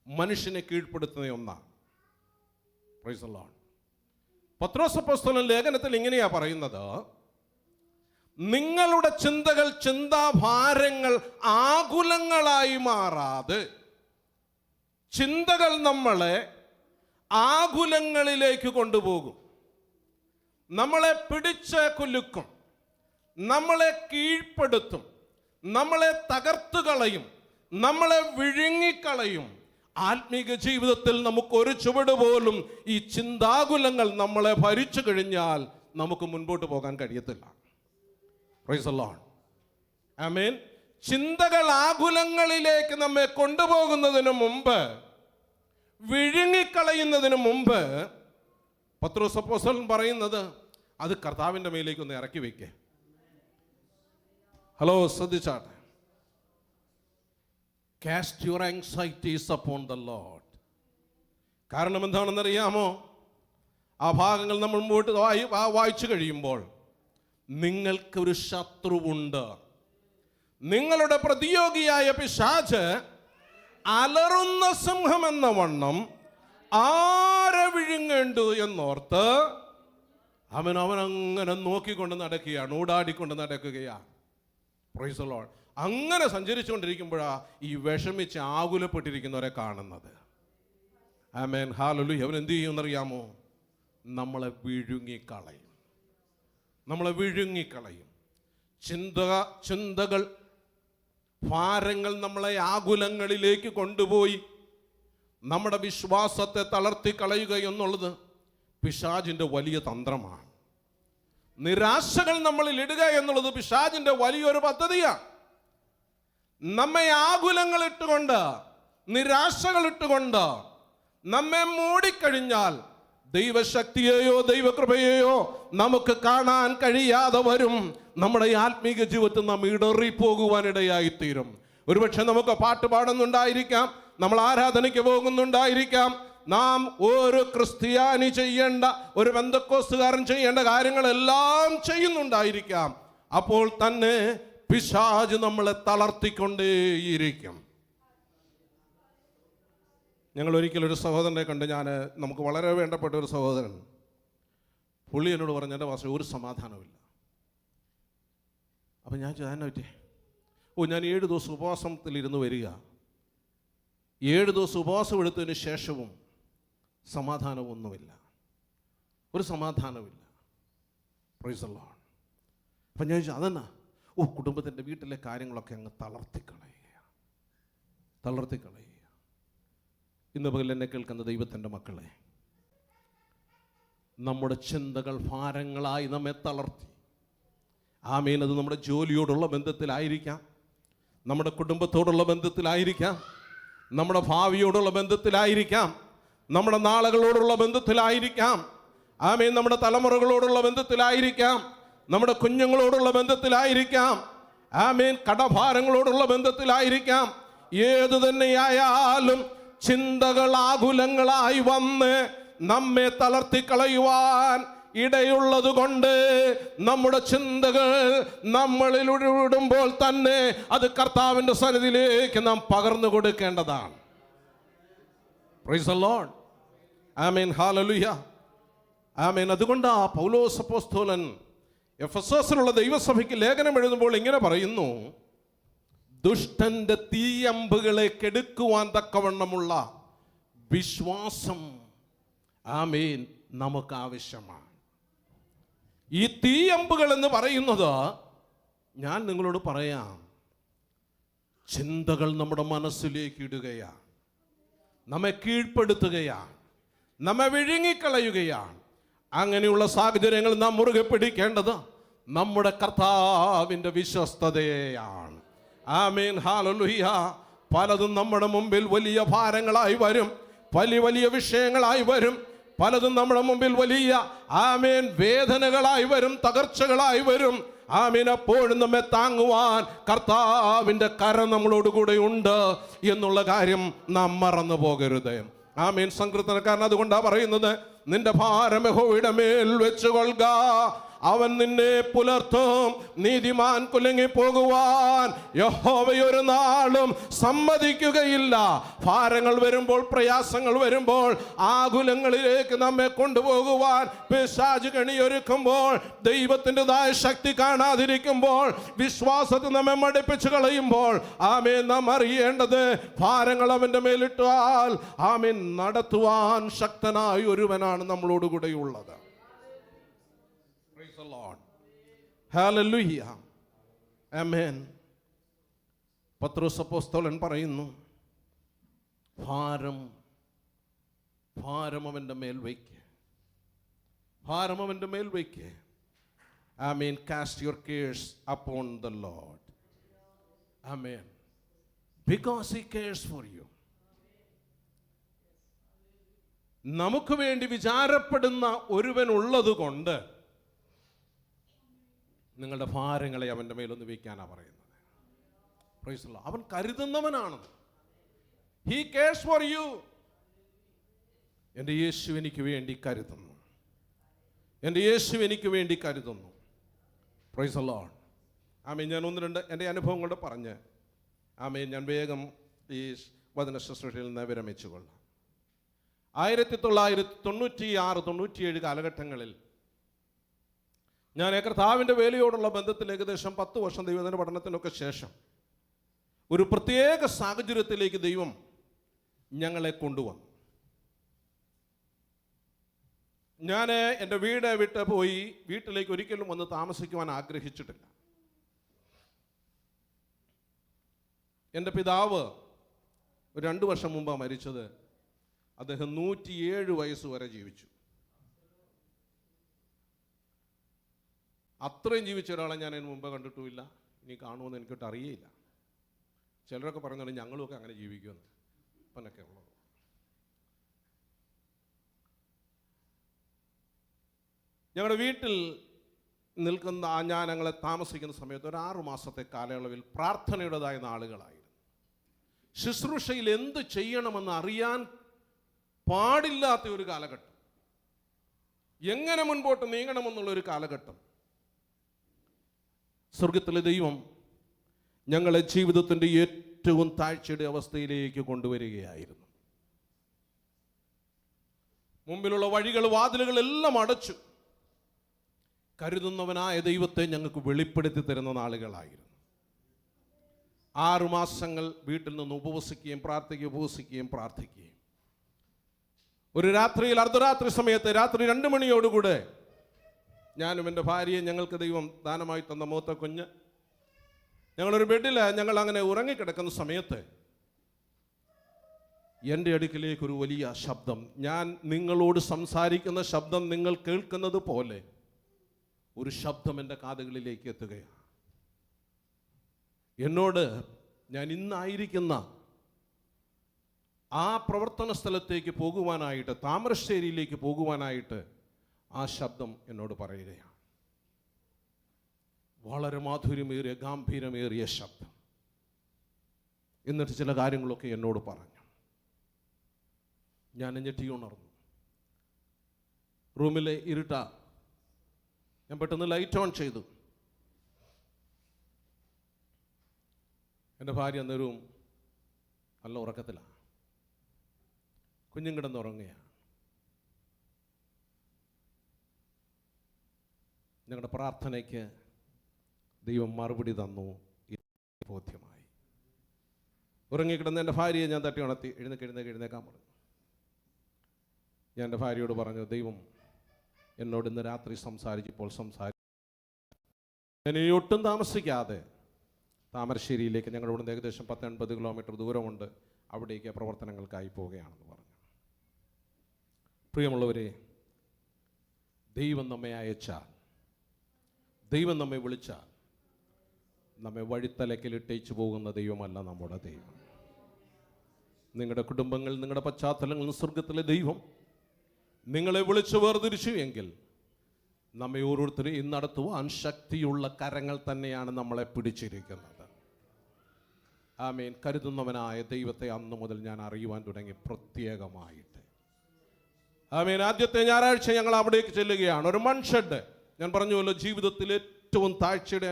Speaker 1: മനുഷ്യനെ കീഴ്പ്പെടുത്തുന്ന ഒന്നാണ്. Price the Lord. പത്രോസ് അപ്പോസ്തലൻ ലേഖനത്തിൽ ഇങ്ങനെയാ പറയുന്നത്, നിങ്ങളുടെ ചിന്തകൾ, ചിന്താഭാരങ്ങൾ ആകുലങ്ങളായി മാറാതെ. ചിന്തകൾ നമ്മളെ ആകുലങ്ങളിലേക്ക് കൊണ്ടുപോകും, നമ്മളെ പിടിച്ച് കുലുക്കും, നമ്മളെ കീഴ്പ്പെടുത്തും, നമ്മളെ തകർത്തു കളയും, നമ്മളെ വിഴുങ്ങിക്കളയും. ആത്മീക ജീവിതത്തിൽ നമുക്കൊരു ചുവട് പോലും ഈ ചിന്താകുലങ്ങൾ നമ്മളെ ഭരിച്ചു കഴിഞ്ഞാൽ നമുക്ക് മുൻപോട്ട് പോകാൻ കഴിയത്തില്ല. Praise the lord. ആമേൻ. ചിന്തകൾ ആകുലങ്ങളിലേക്ക് നമ്മെ കൊണ്ടുപോകുന്നതിന് മുമ്പ്, വിഴുങ്ങിക്കളയുന്നതിന് മുമ്പ് പത്രോസ് അപ്പോസ്തലൻ പറയുന്നത്, അത് കർത്താവിൻ്റെ മേലേക്ക് ഒന്ന് ഇറക്കി വെക്കേ. Hello, ശ്രദ്ധിച്ചാട്ടെ. Cast your anxieties upon the Lord. കാരണം എന്താണെന്നറിയാമോ? ആ ഭാഗങ്ങൾ നമ്മൾ മുമ്പോട്ട് വായിച്ചു കഴിയുമ്പോൾ, നിങ്ങൾക്കൊരു ശത്രുവുണ്ട്, നിങ്ങളുടെ പ്രതിയോഗിയായ പിശാച് അലറുന്ന സിംഹം എന്ന വണ്ണം ആരെ വിഴുങ്ങേണ്ടു എന്നോർത്ത് അവനങ്ങനെ നോക്കിക്കൊണ്ട് നടക്കുകയാണ്, ഊടാടിക്കൊണ്ട് നടക്കുകയാണ്. Price the Lord. അങ്ങനെ സഞ്ചരിച്ചുകൊണ്ടിരിക്കുമ്പോഴാണ് ഈ വിഷമിച്ച് ആകുലപ്പെട്ടിരിക്കുന്നവരെ കാണുന്നത്. ആമേൻ, ഹല്ലേലൂയ. അവൻ എന്ത് ചെയ്യുമെന്നറിയാമോ? നമ്മളെ വിഴുങ്ങിക്കളയും, നമ്മളെ വിഴുങ്ങിക്കളയും. ചിന്തകൾ, ഭാരങ്ങൾ നമ്മളെ ആകുലങ്ങളിലേക്ക് കൊണ്ടുപോയി നമ്മുടെ വിശ്വാസത്തെ തളർത്തിക്കളയുക എന്നുള്ളത് പിശാചിൻ്റെ വലിയ തന്ത്രമാണ്. നിരാശകൾ നമ്മളിൽ ഇടുക എന്നുള്ളത് പിശാചിൻ്റെ വലിയൊരു പദ്ധതിയാണ്. നമ്മെ ആകുലങ്ങൾ ഇട്ടുകൊണ്ട്, നിരാശകൾ ഇട്ടുകൊണ്ട് നമ്മെ മൂടിക്കഴിഞ്ഞാൽ ദൈവശക്തിയെയോ ദൈവകൃപയെയോ നമുക്ക് കാണാൻ കഴിയാതെ വരും. നമ്മുടെ ആത്മീക ജീവിതത്തിൽ നാം ഇടറിപ്പോകുവാനിടയായിത്തീരും. ഒരുപക്ഷെ നമുക്ക് പാട്ട് പാടുന്നുണ്ടായിരിക്കാം, നമ്മൾ ആരാധനയ്ക്ക് പോകുന്നുണ്ടായിരിക്കാം, നാം ഒരു ക്രിസ്ത്യാനി ചെയ്യേണ്ട, ഒരു പെന്തക്കോസ്തുകാരൻ ചെയ്യേണ്ട കാര്യങ്ങളെല്ലാം ചെയ്യുന്നുണ്ടായിരിക്കാം. അപ്പോൾ തന്നെ പിശാച് നമ്മളെ തളർത്തിക്കൊണ്ടേയിരിക്കും. ഞങ്ങൾ ഒരിക്കലൊരു സഹോദരനെ കണ്ട്, നമുക്ക് വളരെ വേണ്ടപ്പെട്ട ഒരു സഹോദരൻ, പുള്ളി എന്നോട് പറഞ്ഞു, എൻ്റെ വാസ ഒരു സമാധാനമില്ല. അപ്പം ഞാൻ ചോദിച്ചു, പറ്റേ? ഞാൻ 7 ദിവസം ഉപവാസത്തിലിരുന്ന് വരിക, 7 ദിവസം ഉപവാസം എടുത്തതിന് ശേഷവും സമാധാനമൊന്നുമില്ല, ഒരു സമാധാനമില്ല. Price the Lord. അപ്പം ഞാൻ ചോദിച്ചു, അതെന്നാ? കുടുംബത്തിൻ്റെ വീട്ടിലെ കാര്യങ്ങളൊക്കെ അങ്ങ് തളർത്തിക്കളയുക. ഇന്ന് പകൽ എന്നെ കേൾക്കുന്ന ദൈവത്തിൻ്റെ മക്കളെ, നമ്മുടെ ചിന്തകൾ ഭാരങ്ങളായി നമ്മെ തളർത്തി. ആമേൻ. അത് നമ്മുടെ ജോലിയോടുള്ള ബന്ധത്തിലായിരിക്കാം, നമ്മുടെ കുടുംബത്തോടുള്ള ബന്ധത്തിലായിരിക്കാം, നമ്മുടെ ഭാവിയോടുള്ള ബന്ധത്തിലായിരിക്കാം, നമ്മുടെ നാളുകളോടുള്ള ബന്ധത്തിലായിരിക്കാം, ആമേൻ, നമ്മുടെ തലമുറകളോടുള്ള ബന്ധത്തിലായിരിക്കാം, നമ്മുടെ കുഞ്ഞുങ്ങളോടുള്ള ബന്ധത്തിലായിരിക്കാം, ആമേൻ, കടഭാരങ്ങളോടുള്ള ബന്ധത്തിലായിരിക്കാം. ഏതു തന്നെയായാലും ചിന്തകൾ ആകുലങ്ങളായി വന്ന് നമ്മെ തളർത്തിക്കളയുവാൻ ഇടയുള്ളത് കൊണ്ട് നമ്മുടെ ചിന്തകൾ നമ്മളിൽ ഉരുവിടുമ്പോൾ തന്നെ അത് കർത്താവിൻ്റെ സന്നിധിയിലേക്ക് നാം പകർന്നു കൊടുക്കേണ്ടതാണ്. Praise the lord. ആമേൻ, ഹല്ലേലൂയ. ആമേൻ. അതുകൊണ്ട് പൗലോസ് അപ്പോസ്തലൻ എഫെസോസിലുള്ള ദൈവസഭയ്ക്ക് ലേഖനം എഴുതുമ്പോൾ ഇങ്ങനെ പറയുന്നു, ദുഷ്ടന്റെ തീയമ്പുകളെ കെടുക്കുവാൻ തക്കവണ്ണമുള്ള വിശ്വാസം, ആമേൻ, നമുക്ക് ആവശ്യമാണ്. ഈ തീയമ്പുകൾ എന്ന് പറയുന്നത്, ഞാൻ നിങ്ങളോട് പറയാം, ചിന്തകൾ നമ്മുടെ മനസ്സിലേക്ക് ഇടുകയാണ്, നമ്മെ കീഴ്പ്പെടുത്തുകയാണ്, നമ്മെ വിഴുങ്ങിക്കളയുകയാണ്. അങ്ങനെയുള്ള സാഹചര്യങ്ങൾ നാം മുറുകെ പിടിക്കേണ്ടത് നമ്മുടെ കർത്താവിൻ്റെ വിശ്വസ്തതയാണ്. ആമേൻ, ഹല്ലേലൂയ. പലതും നമ്മുടെ മുമ്പിൽ വലിയ ഭാരങ്ങളായി വരും, വലിയ വിഷയങ്ങളായി വരും. പലതും നമ്മുടെ മുമ്പിൽ വലിയ, ആമേൻ, വേദനകളായി വരും, തകർച്ചകളായി വരും. ആമേൻ. അപ്പോഴും നമ്മെ താങ്ങുവാൻ കർത്താവിൻ്റെ കരം നമ്മളോടുകൂടെ ഉണ്ട് എന്നുള്ള കാര്യം നാം മറന്നു പോകരുത്. ആമേൻ. സങ്കീർത്തനക്കാരൻ അതുകൊണ്ടാണ് പറയുന്നത്, നിന്റെ ഭാരം യഹോവയുടെ മേൽ വെച്ചുകൊള്ളുക, അവൻ നിന്നെ പുലർത്തും. നീതിമാൻ കുലുങ്ങി പോകുവാൻ യഹോവ ഒരു നാളും സമ്മതിക്കുകയില്ല. ഭാരങ്ങൾ വരുമ്പോൾ, പ്രയാസങ്ങൾ വരുമ്പോൾ, ആകുലങ്ങളിലേക്ക് നമ്മെ കൊണ്ടുപോകുവാൻ പിശാച് കെണിയൊരുക്കുമ്പോൾ, ദൈവത്തിൻ്റെതായ ശക്തി കാണാതിരിക്കുമ്പോൾ, വിശ്വാസത്തിൽ നമ്മെ മടുപ്പിച്ചു കളയുമ്പോൾ, ആമേൻ, നാം അറിയേണ്ടത് ഭാരങ്ങൾ അവൻ്റെ മേലിട്ടാൽ ആമേൻ നടത്തുവാൻ ശക്തനായ ഒരുവനാണ് നമ്മളോടുകൂടെയുള്ളത്. Praise the Lord. Hallelujah. Amen. പത്രോസ് അപ്പോസ്തലൻ പറയുന്നു, ഭാരം അവൻ്റെ മേൽ വയ്ക്ക്, ഭാരം അവൻ്റെ മേൽ വയ്ക്ക്. Amen. Cast your cares upon the Lord. Amen. Because he cares for you. നമുക്ക് വേണ്ടി വിചാരപ്പെടുന്ന ഒരുവൻ ഉള്ളത് കൊണ്ട് നിങ്ങളുടെ ഭാരങ്ങളെ അവൻ്റെ മേലൊന്ന് വയ്ക്കാനാണ് പറയുന്നത്. Praise the Lord. അവൻ കരുതുന്നവനാണ്. He cares for you. എൻ്റെ യേശു എനിക്ക് വേണ്ടി കരുതുന്നു, എൻ്റെ യേശു എനിക്ക് വേണ്ടി കരുതുന്നു. Praise the Lord. ആമേൻ. ഞാൻ ഒന്ന് രണ്ട് എൻ്റെ അനുഭവം കൊണ്ട് പറഞ്ഞ് ആമേൻ ഞാൻ വേഗം ഈ വചന ശുശ്രൂഷയിൽ നിന്ന് വിരമിച്ചു കൊള്ളാം. 1996-97 കാലഘട്ടങ്ങളിൽ ഞാൻ കർത്താവിൻ്റെ വേലയോടുള്ള ബന്ധത്തിൽ ഏകദേശം 10 വർഷം ദൈവദിന പഠനത്തിനൊക്കെ ശേഷം ഒരു പ്രത്യേക സാഹചര്യത്തിലേക്ക് ദൈവം ഞങ്ങളെ കൊണ്ടുവന്നു. ഞാൻ എൻ്റെ വീട് വിട്ട് പോയി വീട്ടിലേക്ക് ഒരിക്കലും വന്ന് താമസിക്കുവാൻ ആഗ്രഹിച്ചിട്ടില്ല. എൻ്റെ പിതാവ് ഒരു 2 വർഷം മുമ്പാണ് മരിച്ചത്. അദ്ദേഹം 107 വയസ്സ് വരെ ജീവിച്ചു. അത്രയും ജീവിച്ച ഒരാളെ ഞാൻ അതിന് മുമ്പ് കണ്ടിട്ടുമില്ല, ഇനി കാണുമെന്ന് എനിക്കിട്ട് അറിയില്ല. ചിലരൊക്കെ പറയുന്നുണ്ട് ഞങ്ങളുമൊക്കെ അങ്ങനെ ജീവിക്കുമെന്ന്. അപ്പനൊക്കെ ഉള്ളത് ഞങ്ങളുടെ വീട്ടിൽ നിൽക്കുന്ന ഞങ്ങളെ താമസിക്കുന്ന സമയത്ത് ഒരു 6 മാസത്തെ കാലയളവിൽ പ്രാർത്ഥനയുടേതായ നാളുകളായിരുന്നു. ശുശ്രൂഷയിൽ എന്ത് ചെയ്യണമെന്ന് അറിയാൻ പാടില്ലാത്ത ഒരു കാലഘട്ടം, എങ്ങനെ മുൻപോട്ട് നീങ്ങണമെന്നുള്ളൊരു കാലഘട്ടം. സ്വർഗത്തിലെ ദൈവം ഞങ്ങളെ ജീവിതത്തിൻ്റെ ഏറ്റവും താഴ്ചയുടെ അവസ്ഥയിലേക്ക് കൊണ്ടുവരികയായിരുന്നു. മുമ്പിലുള്ള വഴികൾ, വാതിലുകൾ എല്ലാം അടച്ചു. കരുതുന്നവനായ ദൈവത്തെ ഞങ്ങൾക്ക് വെളിപ്പെടുത്തി തരുന്ന നാളുകളായിരുന്നു. 6 മാസങ്ങൾ വീട്ടിൽ നിന്ന് ഉപവസിക്കുകയും പ്രാർത്ഥിക്കുകയും ഒരു രാത്രിയിൽ, അർദ്ധരാത്രി സമയത്ത്, രാത്രി 2 മണിയോടുകൂടെ ഞാനും എൻ്റെ ഭാര്യയും, ഞങ്ങൾക്ക് ദൈവം ദാനമായി തന്ന മൂത്ത കുഞ്ഞ്, ഞങ്ങളൊരു ബെഡിൽ ഞങ്ങൾ അങ്ങനെ ഉറങ്ങിക്കിടക്കുന്ന സമയത്ത് എൻ്റെ അടുക്കിലേക്കൊരു വലിയ ശബ്ദം, ഞാൻ നിങ്ങളോട് സംസാരിക്കുന്ന ശബ്ദം നിങ്ങൾ കേൾക്കുന്നത് പോലെ ഒരു ശബ്ദം എൻ്റെ കാതുകളിലേക്ക് എത്തുകയാണ്. എന്നോട് ഞാൻ ഇന്നായിരിക്കുന്ന ആ പ്രവർത്തന സ്ഥലത്തേക്ക് പോകുവാനായിട്ട്, താമരശ്ശേരിയിലേക്ക് പോകുവാനായിട്ട് ആ ശബ്ദം എന്നോട് പറയുകയാണ്. വളരെ മാധുര്യമേറിയ, ഗാംഭീര്യമേറിയ ശബ്ദം. എന്നിട്ട് ചില കാര്യങ്ങളൊക്കെ എന്നോട് പറഞ്ഞു. ഞാൻ ഞെട്ടി ഉണർന്നു. റൂമിലെ ഇരുട്ട. ഞാൻ പെട്ടെന്ന് ലൈറ്റ് ഓൺ ചെയ്തു. എൻ്റെ ഭാര്യ അന്നേരവും നല്ല ഉറക്കത്തിലാണ്, കുഞ്ഞും കിടന്നുറങ്ങുകയാണ്. ഞങ്ങളുടെ പ്രാർത്ഥനയ്ക്ക് ദൈവം മറുപടി തന്നു. ബോധ്യമായി. ഉറങ്ങിക്കിടന്ന എൻ്റെ ഭാര്യയെ ഞാൻ തട്ടി ഉണർത്തി. എഴുന്നേക്കാൻ പറഞ്ഞു. ഞാൻ എൻ്റെ ഭാര്യയോട് പറഞ്ഞു, ദൈവം എന്നോട് ഇന്ന് രാത്രി സംസാരിച്ചപ്പോൾ ഞാൻ ഇനി ഒട്ടും താമസിക്കാതെ താമരശ്ശേരിയിലേക്ക്, ഞങ്ങളുടെ ഇവിടുന്ന് ഏകദേശം 10-80 കിലോമീറ്റർ ദൂരമുണ്ട്, അവിടേക്ക് പ്രവർത്തനങ്ങൾക്കായി പോവുകയാണെന്ന് പറഞ്ഞു. പ്രിയമുള്ളവരെ, ദൈവം നമ്മെ അയച്ചാൽ, ദൈവം നമ്മെ വിളിച്ചാൽ, നമ്മെ വഴിത്തലക്കിലിട്ടേച്ചു പോകുന്ന ദൈവമല്ല നമ്മുടെ ദൈവം. നിങ്ങളുടെ കുടുംബങ്ങൾ, നിങ്ങളുടെ പശ്ചാത്തലങ്ങൾ സ്വർഗത്തിലെ ദൈവം നിങ്ങളെ വിളിച്ചു വേർതിരിച്ചു എങ്കിൽ നമ്മെ ഓരോരുത്തരെയും നടത്തുവാൻ ശക്തിയുള്ള കരങ്ങൾ തന്നെയാണ് നമ്മളെ പിടിച്ചിരിക്കുന്നത്. ആമേൻ. കരുതുന്നവനായ ദൈവത്തെ അന്ന് മുതൽ ഞാൻ അറിയുവാൻ തുടങ്ങി, പ്രത്യേകമായിട്ട്. ആമേൻ. ആദ്യത്തെ ഞായറാഴ്ച ഞങ്ങൾ അവിടേക്ക് ചെല്ലുകയാണ്. ഒരു മൺഷെഡ് ഞാൻ പറഞ്ഞുവല്ലോ, ജീവിതത്തിൽ ഏറ്റവും താഴ്ചയുടെ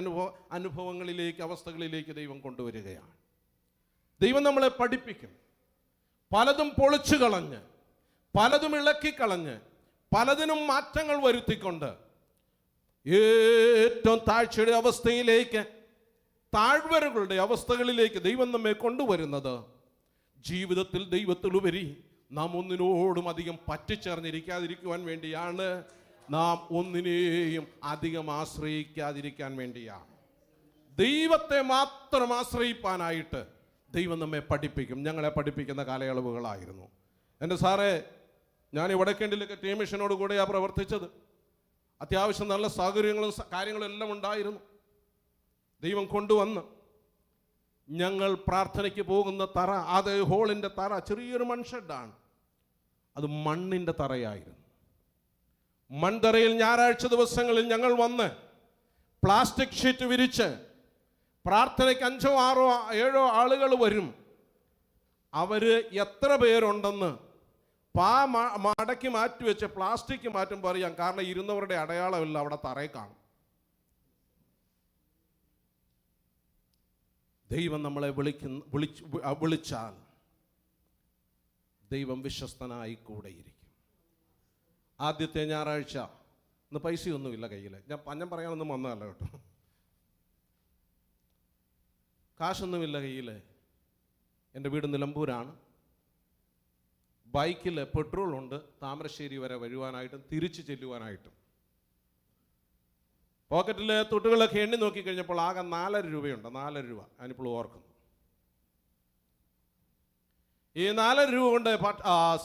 Speaker 1: അനുഭവങ്ങളിലേക്ക്, അവസ്ഥകളിലേക്ക് ദൈവം കൊണ്ടുവരികയാണ്. ദൈവം നമ്മളെ പഠിപ്പിക്കും. പലതും പൊളിച്ചു കളഞ്ഞ്, പലതും ഇളക്കിക്കളഞ്ഞ്, പലതിനും മാറ്റങ്ങൾ വരുത്തിക്കൊണ്ട് ഏറ്റവും താഴ്ചയുടെ അവസ്ഥയിലേക്ക്, താഴ്വരകളുടെ അവസ്ഥകളിലേക്ക് ദൈവം നമ്മെ കൊണ്ടുവരുന്നത് ജീവിതത്തിൽ ദൈവത്തിലുപരി നാം ഒന്നിനോടും അധികം പറ്റിച്ചേർന്നിരിക്കാതിരിക്കുവാൻ വേണ്ടിയാണ്. നാം ഒന്നിനെയും അധികം ആശ്രയിക്കാതിരിക്കാൻ വേണ്ടിയാണ്. ദൈവത്തെ മാത്രം ആശ്രയിപ്പാനായിട്ട് ദൈവം നമ്മെ പഠിപ്പിക്കും. ഞങ്ങളെ പഠിപ്പിക്കുന്ന കാലയളവുകളായിരുന്നു. എൻ്റെ സാറേ, ഞാൻ ഈ വടക്കേണ്ടിലൊക്കെ ടീം മിഷനോട് കൂടെയാണ് പ്രവർത്തിച്ചത്. അത്യാവശ്യം നല്ല സൗകര്യങ്ങളും കാര്യങ്ങളും എല്ലാം ഉണ്ടായിരുന്നു. ദൈവം കൊണ്ടുവന്ന് ഞങ്ങൾ പ്രാർത്ഥനയ്ക്ക് പോകുന്ന തറ, അത് ഹോളിൻ്റെ തറ ചെറിയൊരു മൺഷെഡാണ്. അത് മണ്ണിൻ്റെ തറയായിരുന്നു. മൺതറയിൽ ഞായറാഴ്ച ദിവസങ്ങളിൽ ഞങ്ങൾ വന്ന് പ്ലാസ്റ്റിക് ഷീറ്റ് വിരിച്ച് പ്രാർത്ഥനയ്ക്ക് 5, 6, 7 ആളുകൾ വരും. അവർ എത്ര പേരുണ്ടെന്ന് മടക്കി മാറ്റി വെച്ച് പ്ലാസ്റ്റിക് മാറ്റുമ്പോൾ അറിയാം. കാരണം ഇരുന്നവരുടെ അടയാളമില്ല, അവിടെ തറയിൽ കാണും. ദൈവം നമ്മളെ വിളിച്ചാൽ ദൈവം വിശ്വസ്തനായി കൂടെയിരിക്കും. ആദ്യത്തെ ഞായറാഴ്ച ഇന്ന് പൈസയൊന്നുമില്ല കയ്യിൽ. ഞാൻ പറയാനൊന്നും വന്നതല്ല കേട്ടോ, കാശൊന്നുമില്ല കയ്യിൽ. എൻ്റെ വീട് നിലമ്പൂരാണ്. ബൈക്കിൽ പെട്രോളുണ്ട്, താമരശ്ശേരി വരെ വരുവാനായിട്ടും തിരിച്ചു ചെല്ലുവാനായിട്ടും. പോക്കറ്റിലെ തുട്ടുകളൊക്കെ എണ്ണി നോക്കിക്കഴിഞ്ഞപ്പോൾ ആകെ 4.5 രൂപയുണ്ട്. 4.5 രൂപ ഞാനിപ്പോൾ ഓർക്കുന്നു. ഈ 4.5 രൂപ കൊണ്ട്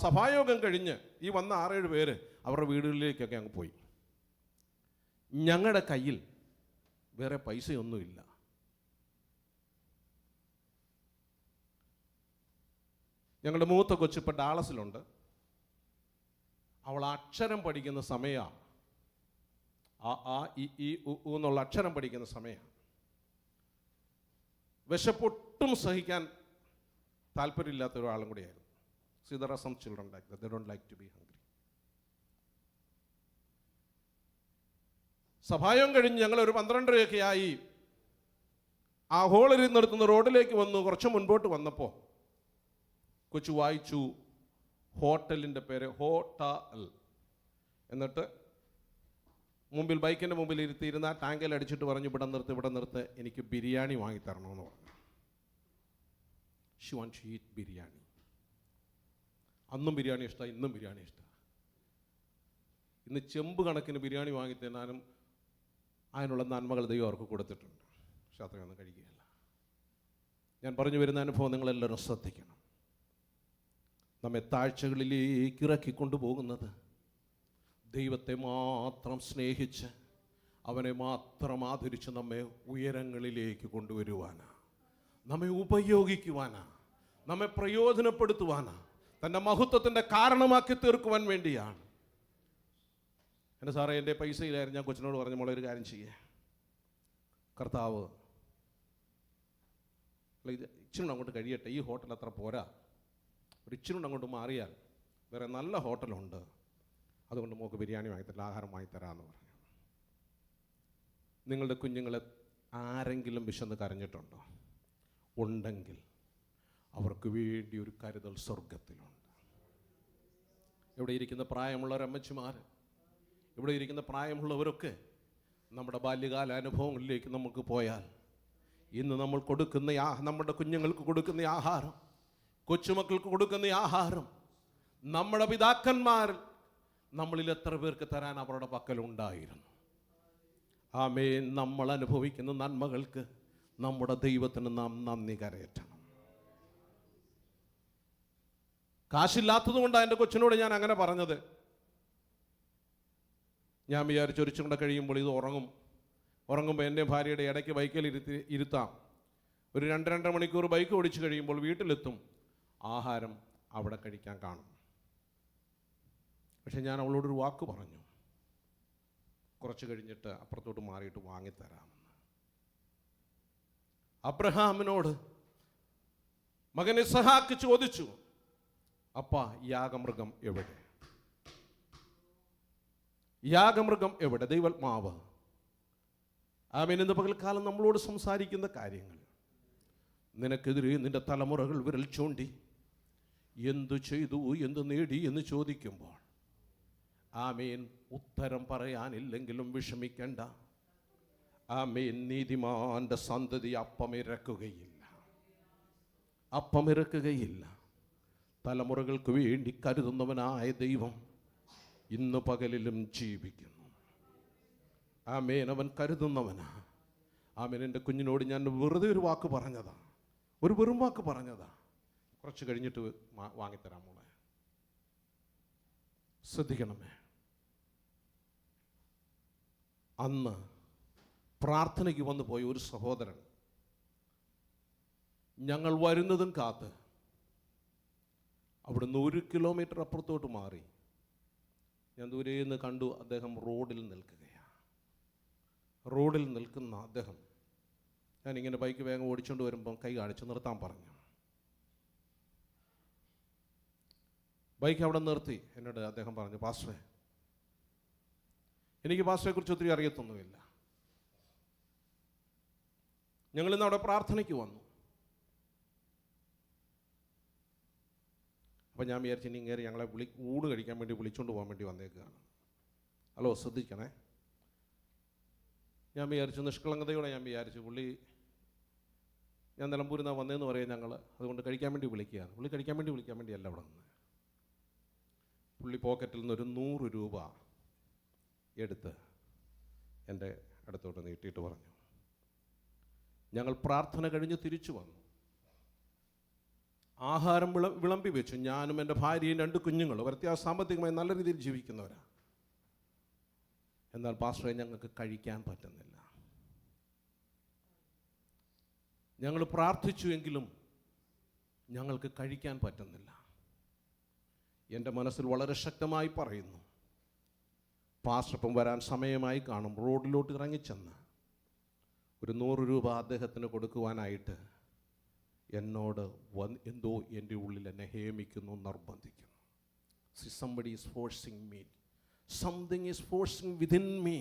Speaker 1: സഭായോഗം കഴിഞ്ഞ് ഈ വന്ന 6-7 പേര് അവരുടെ വീടുകളിലേക്കൊക്കെ അങ്ങ് പോയി. ഞങ്ങളുടെ കയ്യിൽ വേറെ പൈസയൊന്നുമില്ല. ഞങ്ങളുടെ മൂത്ത കൊച്ചിപ്പോൾ ഡാളസിലുണ്ട്. അവൾ അക്ഷരം പഠിക്കുന്ന സമയമാണ്. ആ ഈ എന്നുള്ള അക്ഷരം പഠിക്കുന്ന സമയമാണ്. വിശപ്പൊട്ടും സഹിക്കാൻ താല്പര്യമില്ലാത്ത ഒരാളും കൂടിയായിരുന്നു. See, there are some children like that. They don't like to be hungry. സഭായം കഴിഞ്ഞ് ഞങ്ങൾ ഒരു 12:30 ആയി ആ ഹോളിൽ നിർത്തുന്ന റോഡിലേക്ക് വന്നു. കുറച്ച് മുൻപോട്ട് വന്നപ്പോൾ കൊച്ചു വായിച്ചു ഹോട്ടലിൻ്റെ പേര് ഹോട്ടൽ. എന്നിട്ട് മുമ്പിൽ ബൈക്കിൻ്റെ മുമ്പിൽ ഇരുത്തിയിരുന്ന ടാങ്കിൽ അടിച്ചിട്ട് പറഞ്ഞു, ഇവിടെ നിർത്ത് എനിക്ക് ബിരിയാണി വാങ്ങിത്തരണമെന്ന് പറഞ്ഞു. She want to eat biryani. അന്നും ബിരിയാണി ഇഷ്ടമാണ്, ഇന്നും ബിരിയാണി ഇഷ്ടമാണ്. ഇന്ന് ചെമ്പ് കണക്കിന് ബിരിയാണി വാങ്ങിത്തരാനും അതിനുള്ള നന്മകൾ ദൈവം അവർക്ക് കൊടുത്തിട്ടുണ്ട്. പക്ഷെ അത്രയൊന്നും കഴിക്കുകയില്ല. ഞാൻ പറഞ്ഞു വരുന്ന അനുഭവം നിങ്ങളെല്ലാവരും ശ്രദ്ധിക്കണം. നമ്മെ താഴ്ചകളിലേക്ക് ഇറക്കിക്കൊണ്ടുപോകുന്നത് ദൈവത്തെ മാത്രം സ്നേഹിച്ച് അവനെ മാത്രം ആദരിച്ച് നമ്മെ ഉയരങ്ങളിലേക്ക് കൊണ്ടുവരുവാനാണ്, നമ്മെ ഉപയോഗിക്കുവാനാണ്, നമ്മെ പ്രയോജനപ്പെടുത്തുവാനാണ്, തൻ്റെ മഹത്വത്തിൻ്റെ കാരണമാക്കി തീർക്കുവാൻ വേണ്ടിയാണ്. എൻ്റെ സാറേ, എൻ്റെ പൈസയിലായിരുന്നു. ഞാൻ കൊച്ചിനോട് പറഞ്ഞ മോളെ ഒരു കാര്യം ചെയ്യേ, കർത്താവ് ഇത് ഇച്ചിരി അങ്ങോട്ട് കഴിയട്ടെ, ഈ ഹോട്ടൽ അത്ര പോരാ, ഒരു ഇച്ചിരി അങ്ങോട്ട് മാറിയാൽ വേറെ നല്ല ഹോട്ടലുണ്ട്, അതുകൊണ്ട് മോക്ക് ബിരിയാണി വാങ്ങിത്തരാം, ആഹാരം വാങ്ങിത്തരാമെന്ന് പറഞ്ഞു. നിങ്ങളുടെ കുഞ്ഞുങ്ങളെ ആരെങ്കിലും വിശന്ന് കരഞ്ഞിട്ടുണ്ടോ? ഉണ്ടെങ്കിൽ അവർക്ക് വേണ്ടി ഒരു കരുതൽ സ്വർഗത്തിലുണ്ട്. ഇവിടെ ഇരിക്കുന്ന പ്രായമുള്ളവരമ്മച്ചിമാർ, ഇവിടെ ഇരിക്കുന്ന പ്രായമുള്ളവരൊക്കെ നമ്മുടെ ബാല്യകാല അനുഭവങ്ങളിലേക്ക് നമുക്ക് പോയാൽ ഇന്ന് നമ്മൾ കൊടുക്കുന്ന നമ്മുടെ കുഞ്ഞുങ്ങൾക്ക് കൊടുക്കുന്ന ആഹാരം, കൊച്ചുമക്കൾക്ക് കൊടുക്കുന്ന ആഹാരം നമ്മുടെ പിതാക്കന്മാർ നമ്മളിൽ എത്ര പേർക്ക് തരാൻ അവരുടെ പക്കലുണ്ടായിരുന്നു. ആമേൻ. നമ്മൾ അനുഭവിക്കുന്ന നന്മകൾക്ക് നമ്മുടെ ദൈവത്തിന് നാം നന്ദി കരയറ്റണം. കാശില്ലാത്തത് കൊണ്ടാണ് എൻ്റെ കൊച്ചിനോട് ഞാൻ അങ്ങനെ പറഞ്ഞത്. ഞാൻ വിചാരിച്ചു ഒരിച്ചും കൂടെ കഴിയുമ്പോൾ ഇത് ഉറങ്ങുമ്പോൾ എൻ്റെ ഭാര്യയുടെ ഇടയ്ക്ക് ബൈക്കിൽ ഇരുത്താം. ഒരു 2-2.5 മണിക്കൂർ ബൈക്ക് ഓടിച്ച് കഴിയുമ്പോൾ വീട്ടിലെത്തും, ആഹാരം അവിടെ കഴിക്കാൻ കാണും. പക്ഷെ ഞാൻ അവളോടൊരു വാക്ക് പറഞ്ഞു, കുറച്ച് കഴിഞ്ഞിട്ട് അപ്പുറത്തോട്ട് മാറിയിട്ട് വാങ്ങിത്തരാമെന്ന്. അബ്രഹാമിനോട് മകൻ ഇസ്ഹാക്ക് ചോദിച്ചു, അപ്പാ യാഗമൃഗം എവിടെ? യാഗമൃഗം എവിടെ? ദൈവാത്മാവ്. ആമേൻ. ഇന്ന് പകൽക്കാലം നമ്മളോട് സംസാരിക്കുന്ന കാര്യങ്ങൾ, നിനക്കെതിരെ നിന്റെ തലമുറകൾ വിരൽ ചൂണ്ടി എന്തു ചെയ്തു, എന്തു നേടി എന്ന് ചോദിക്കുമ്പോൾ, ആമേൻ, ഉത്തരം പറയാനില്ലെങ്കിലും വിഷമിക്കണ്ട. ആമേൻ. നീതിമാന്റെ സന്തതി അപ്പമിറക്കുകയില്ല, അപ്പമിറക്കുകയില്ല. തലമുറകൾക്ക് വേണ്ടി കരുതുന്നവനായ ദൈവം ഇന്ന് പകലിലും ജീവിക്കുന്നു. ആമേൻ. അവൻ കരുതുന്നവനാ. ആമേൻ. എൻ്റെ കുഞ്ഞിനോട് ഞാൻ വെറുതെ ഒരു വാക്ക് പറഞ്ഞതാ, ഒരു വെറും വാക്ക് പറഞ്ഞതാ. കുറച്ച് കഴിഞ്ഞിട്ട് വാങ്ങിത്തരാം മോളെ, ശ്രദ്ധിക്കണമേ. അന്ന് പ്രാർത്ഥനയ്ക്ക് വന്നു പോയ ഒരു സഹോദരൻ, ഞങ്ങൾ വരുന്നതും കാത്ത് അവിടുന്ന് 1 കിലോമീറ്റർ അപ്പുറത്തോട്ട് മാറി ഞാൻ ദൂരെ നിന്ന് കണ്ടു. അദ്ദേഹം റോഡിൽ നിൽക്കുകയാണ്. റോഡിൽ നിൽക്കുന്ന അദ്ദേഹം, ഞാനിങ്ങനെ ബൈക്ക് വേഗം ഓടിച്ചുകൊണ്ട് വരുമ്പം കൈ കാണിച്ച് നിർത്താൻ പറഞ്ഞു. ബൈക്ക് അവിടെ നിർത്തി. എന്നോട് അദ്ദേഹം പറഞ്ഞു, പാസ്റ്ററെ, എനിക്ക് പാസ്റ്ററെക്കുറിച്ച് ഒത്തിരി അറിയത്തൊന്നുമില്ല, ഞങ്ങളിന്ന് അവിടെ പ്രാർത്ഥനയ്ക്ക് വന്നു. അപ്പം ഞാൻ വിചാരിച്ചു ഇനി കയറി ഞങ്ങളെ ഊണ് കഴിക്കാൻ വേണ്ടി വിളിച്ചുകൊണ്ട് പോകാൻ വേണ്ടി വന്നേക്കുകയാണ്. ഹലോ, ശ്രദ്ധിക്കണേ. ഞാൻ വിചാരിച്ചു, നിഷ്കളങ്കതയോടെ ഞാൻ വിചാരിച്ചു, പുള്ളി ഞാൻ നിലമ്പൂരിൽ നിന്നാണ് വന്നതെന്ന് പറയാം ഞങ്ങൾ, അതുകൊണ്ട് കഴിക്കാൻ വേണ്ടി വിളിക്കുകയാണ്. പുള്ളി കഴിക്കാൻ വേണ്ടിയല്ല അവിടെ നിന്ന്. പുള്ളി പോക്കറ്റിൽ നിന്നൊരു 100 രൂപ എടുത്ത് എൻ്റെ അടുത്തോട്ട് നീട്ടിയിട്ട് പറഞ്ഞു, ഞങ്ങൾ പ്രാർത്ഥന കഴിഞ്ഞ് തിരിച്ചു വന്നു, ആഹാരം വിളമ്പി വെച്ചു. ഞാനും എൻ്റെ ഭാര്യയും 2 കുഞ്ഞുങ്ങളും സാമ്പത്തികമായി നല്ല രീതിയിൽ ജീവിക്കുന്നവരാണ്. എന്നാൽ പാസ്റ്ററെ, ഞങ്ങൾക്ക് കഴിക്കാൻ പറ്റുന്നില്ല. ഞങ്ങൾ പ്രാർത്ഥിച്ചുവെങ്കിലും ഞങ്ങൾക്ക് കഴിക്കാൻ പറ്റുന്നില്ല. എൻ്റെ മനസ്സിൽ വളരെ ശക്തമായി പറയുന്നു, പാസ്റ്റർപ്പം വരാൻ സമയമായി കാണും. റോഡിലോട്ട് ഇറങ്ങിച്ചെന്ന് ഒരു 100 രൂപ അദ്ദേഹത്തിന് കൊടുക്കുവാനായിട്ട് എന്നോട് എന്തോ എൻ്റെ ഉള്ളിൽ എന്നെ ഹേമിക്കുന്നു, നിർബന്ധിക്കുന്നു. Somebody is forcing me. Something is forcing within me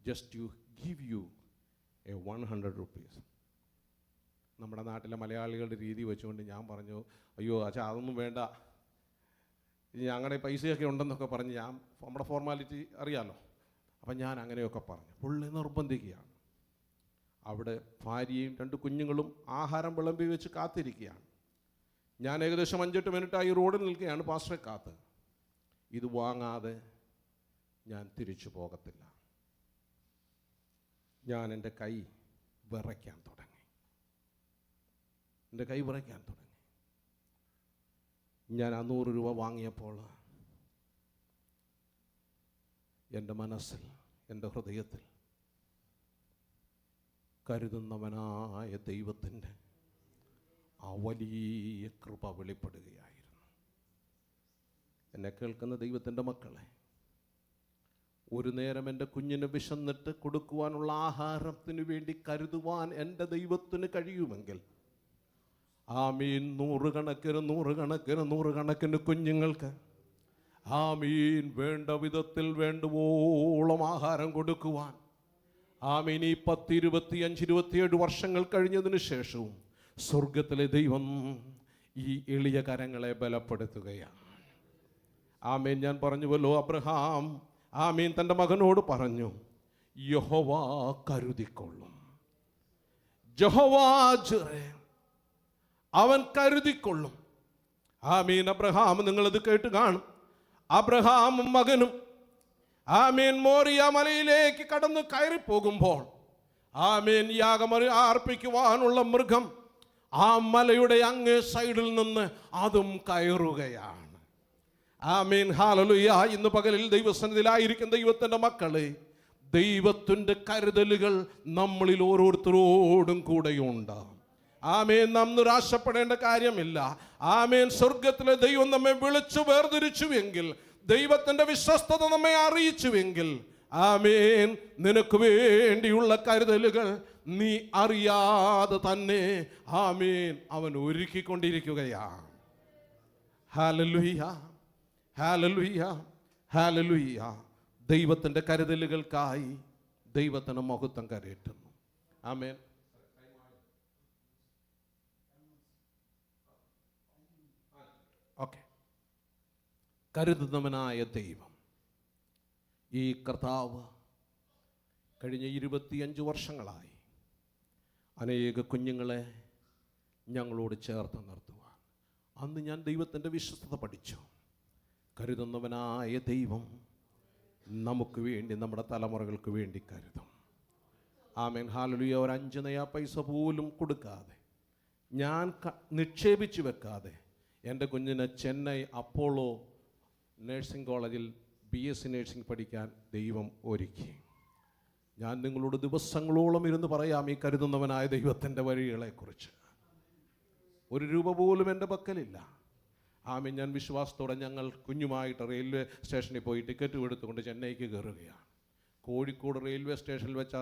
Speaker 1: just to give you a 100 rupees. നമ്മുടെ നാട്ടിലെ മലയാളികളുടെ രീതി വെച്ചുകൊണ്ട് ഞാൻ പറഞ്ഞു, അയ്യോ അച്ഛാ അതൊന്നും വേണ്ട, ഞങ്ങളുടെ പൈസയൊക്കെ ഉണ്ടെന്നൊക്കെ പറഞ്ഞ് ഞാൻ നമ്മുടെ ഫോർമാലിറ്റി അറിയാമല്ലോ. അപ്പം ഞാൻ അങ്ങനെയൊക്കെ പറഞ്ഞു. പുള്ളി നിർബന്ധിക്കുകയാണ്. അവിടെ ഭാര്യയും 2 കുഞ്ഞുങ്ങളും ആഹാരം വിളമ്പി വെച്ച് കാത്തിരിക്കുകയാണ്. ഞാൻ ഏകദേശം 5-8 മിനിറ്റായി റോഡിൽ നിൽക്കുകയാണ് പാസ്റ്ററെ കാത്ത്. ഇത് വാങ്ങാതെ ഞാൻ തിരിച്ചു പോകത്തില്ല. ഞാൻ എൻ്റെ കൈ വിറയ്ക്കാൻ തുടങ്ങി. ഞാൻ ആ 100 രൂപ വാങ്ങിയപ്പോൾ എൻ്റെ മനസ്സിൽ, എൻ്റെ ഹൃദയത്തിൽ കരുതുന്നവനായ ദൈവത്തിൻ്റെ ആ വലിയ കൃപ വെളിപ്പെടുകയായിരുന്നു. എന്നെ കേൾക്കുന്ന ദൈവത്തിൻ്റെ മക്കളെ, ഒരു നേരം എൻ്റെ കുഞ്ഞിന് വിശന്നിട്ട് കൊടുക്കുവാനുള്ള ആഹാരത്തിന് വേണ്ടി കരുതുവാൻ എൻ്റെ ദൈവത്തിന് കഴിയുമെങ്കിൽ, ആമീൻ, 100 കണക്കിന് കുഞ്ഞുങ്ങൾക്ക് ആമീൻ വേണ്ട വിധത്തിൽ വേണ്ടുവോളം ആഹാരം കൊടുക്കുവാൻ, ആമീൻ, ഈ 10, 25, 27 വർഷങ്ങൾ കഴിഞ്ഞതിന് ശേഷവും സ്വർഗത്തിലെ ദൈവം ഈ എളിയ കരങ്ങളെ ബലപ്പെടുത്തുകയാണ്. ആമീൻ. ഞാൻ പറഞ്ഞുവല്ലോ, അബ്രഹാം ആമീൻ തൻ്റെ മകനോട് പറഞ്ഞു, യഹോവ കരുതിക്കൊള്ളും. യഹോവ ജിറേ, അവൻ കരുതിക്കൊള്ളും. ആമീൻ. അബ്രഹാം, നിങ്ങളത് കേട്ട് കാണും. അബ്രഹാമും മകനും ആമീൻ മോറിയ മലയിലേക്ക് കടന്ന് കയറിപ്പോകുമ്പോൾ, ആമീൻ, അർപ്പിക്കുവാനുള്ള മൃഗം ആ മലയുടെ അങ്ങേ സൈഡിൽ നിന്ന് അതും കയറുകയാണ്. ആമീൻ. ഹല്ലേലൂയ. ഇന്ന് പകലിൽ ദൈവസന്നിധിയിലായിരിക്കും ദൈവത്തിൻ്റെ മക്കളെ, ദൈവത്തിൻ്റെ കരുതലുകൾ നമ്മളിൽ ഓരോരുത്തരോടും കൂടെയുണ്ട്. ആമേൻ. നാം നിരാശപ്പെടേണ്ട കാര്യമില്ല. ആമേൻ. സ്വർഗത്തിലെ ദൈവം നമ്മെ വിളിച്ചു വേർതിരിച്ചുവെങ്കിൽ, ദൈവത്തിൻ്റെ വിശ്വസ്തത നമ്മെ അറിയിച്ചുവെങ്കിൽ, ആമേൻ, നിനക്ക് വേണ്ടിയുള്ള കരുതലുകൾ നീ അറിയാതെ തന്നെ ആമേൻ അവൻ ഒരുക്കിക്കൊണ്ടിരിക്കുകയാണ്. Hallelujah, hallelujah, hallelujah. ദൈവത്തിൻ്റെ കരുതലുകൾക്കായി ദൈവത്തിന് മഹത്വം കരയറ്റുന്നു. ആമേൻ. ഓക്കെ. കരുതുന്നവനായ ദൈവം, ഈ കർത്താവ് കഴിഞ്ഞ 25 വർഷങ്ങളായി അനേക കുഞ്ഞുങ്ങളെ ഞങ്ങളോട് ചേർത്ത് നിർത്തുവാൻ. അന്ന് ഞാൻ ദൈവത്തിൻ്റെ വിശ്വസ്തത പഠിച്ചു. കരുതുന്നവനായ ദൈവം നമുക്ക് വേണ്ടി, നമ്മുടെ തലമുറകൾക്ക് വേണ്ടി കരുതും. ആമേൻ. ഹല്ലേലൂയ. ഒരു 5 നയാ പൈസ പോലും കൊടുക്കാതെ, ഞാൻ നിക്ഷേപിച്ചു വെക്കാതെ എൻ്റെ കുഞ്ഞിനെ ചെന്നൈ അപ്പോളോ നഴ്സിംഗ് കോളേജിൽ BSc നഴ്സിംഗ് പഠിക്കാൻ ദൈവം ഒരുക്കി. ഞാൻ നിങ്ങളോട് ദിവസങ്ങളോളം ഇരുന്ന് പറയാം ഈ കരുതുന്നവനായ ദൈവത്തിൻ്റെ വഴികളെക്കുറിച്ച്. 1 രൂപ പോലും എൻ്റെ പക്കലില്ല. ആമേൻ. ഞാൻ വിശ്വാസത്തോടെ ഞങ്ങൾ കുഞ്ഞുമായിട്ട് റെയിൽവേ സ്റ്റേഷനിൽ പോയി ടിക്കറ്റ് എടുത്തുകൊണ്ട് ചെന്നൈക്ക് കയറുകയാണ്. കോഴിക്കോട് റെയിൽവേ സ്റ്റേഷനിൽ വെച്ച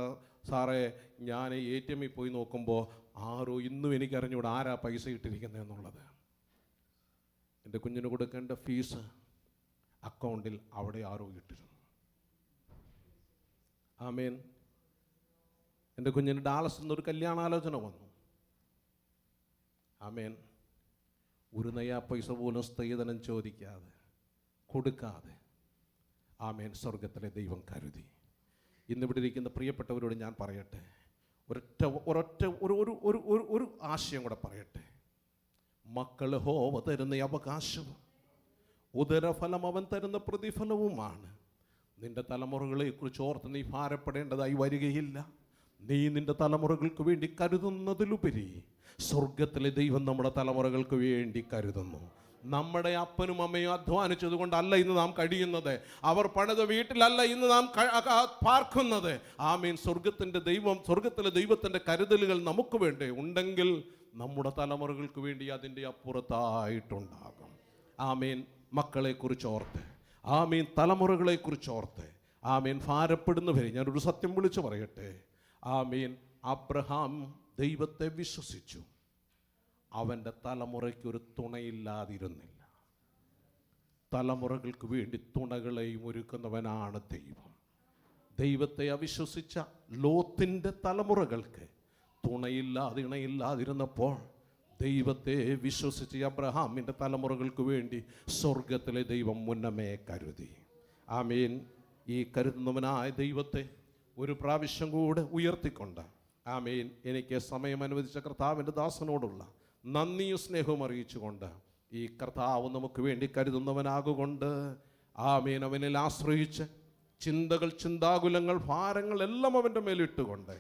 Speaker 1: സാറേ ഞാൻ ATM പോയി നോക്കുമ്പോൾ ആരോ, ഇന്നും എനിക്കറിഞ്ഞൂടെ ആരാ പൈസ ഇട്ടിരിക്കുന്നതെന്നുള്ളത്. എൻ്റെ കുഞ്ഞിന് കൊടുക്കേണ്ട ഫീസ് അക്കൗണ്ടിൽ അവിടെ ആരോ ഇട്ടിരുന്നു. ആമേൻ. എൻ്റെ കുഞ്ഞിന് ഡാളസിൽ നിന്നൊരു കല്യാണാലോചന വന്നു. ആമേൻ. 1 നയാ പൈസ പോലും സ്ത്രീധനം ചോദിക്കാതെ, കൊടുക്കാതെ, ആമേൻ, സ്വർഗത്തിലെ ദൈവം കരുതി. ഇന്നിവിടെ ഇരിക്കുന്ന പ്രിയപ്പെട്ടവരോട് ഞാൻ പറയട്ടെ, ഒരു ആശയം കൂടെ പറയട്ടെ. മക്കൾ യഹോവ തരുന്ന അവകാശവും ഉദരഫലം അവൻ തരുന്ന പ്രതിഫലവുമാണ്. നിന്റെ തലമുറകളെക്കുറിച്ച് ഓർത്ത് നീ ഭാരപ്പെടേണ്ടതായി വരികയില്ല. നീ നിന്റെ തലമുറകൾക്ക് വേണ്ടി കരുതുന്നതിലുപരി സ്വർഗത്തിലെ ദൈവം നമ്മുടെ തലമുറകൾക്ക് വേണ്ടി കരുതുന്നു. നമ്മുടെ അപ്പനും അമ്മയും അധ്വാനിച്ചത് കൊണ്ടല്ല ഇന്ന് നാം കഴിയുന്നത്. അവർ പണിത വീട്ടിലല്ല ഇന്ന് നാം പാർക്കുന്നത്. ആമേൻ. സ്വർഗത്തിലെ ദൈവത്തിൻ്റെ കരുതലുകൾ നമുക്ക് വേണ്ടി ഉണ്ടെങ്കിൽ നമ്മുടെ തലമുറകൾക്ക് വേണ്ടി അതിൻ്റെ അപ്പുറത്തായിട്ടുണ്ടാകും. ആമേൻ. മക്കളെക്കുറിച്ച് ഓർത്ത്, ആമേൻ, തലമുറകളെക്കുറിച്ച് ഓർത്ത്, ആമേൻ, ഭാരപ്പെടുന്നവരെ ഞാനൊരു സത്യം വിളിച്ചു പറയട്ടെ. ആമേൻ. അബ്രഹാം ദൈവത്തെ വിശ്വസിച്ചു. അവൻ്റെ തലമുറയ്ക്കൊരു തുണയില്ലാതിരുന്നില്ല. തലമുറകൾക്ക് വേണ്ടി തുണകളെയും ഒരുക്കുന്നവനാണ് ദൈവം. ദൈവത്തെ അവിശ്വസിച്ച ലോത്തിൻ്റെ തലമുറകൾക്ക് ഇണയില്ലാതിരുന്നപ്പോൾ ദൈവത്തെ വിശ്വസിച്ച് അബ്രഹാമിൻ്റെ തലമുറകൾക്ക് വേണ്ടി സ്വർഗത്തിലെ ദൈവം മുന്നമേ കരുതി. ആമേൻ. ഈ കരുതുന്നവനായ ദൈവത്തെ ഒരു പ്രാവശ്യം കൂടെ ഉയർത്തിക്കൊണ്ട്, ആമേൻ, എനിക്ക് സമയം അനുവദിച്ച കർത്താവിൻ്റെ ദാസനോടുള്ള നന്ദിയും സ്നേഹവും അറിയിച്ചുകൊണ്ട്, ഈ കർത്താവ് നമുക്ക് വേണ്ടി കരുതുന്നവനാകൊണ്ട്, ആമേൻ, അവനിൽ ആശ്രയിച്ച് ചിന്താകുലങ്ങൾ, ഭാരങ്ങൾ എല്ലാം അവൻ്റെ മേലിട്ടുകൊണ്ട്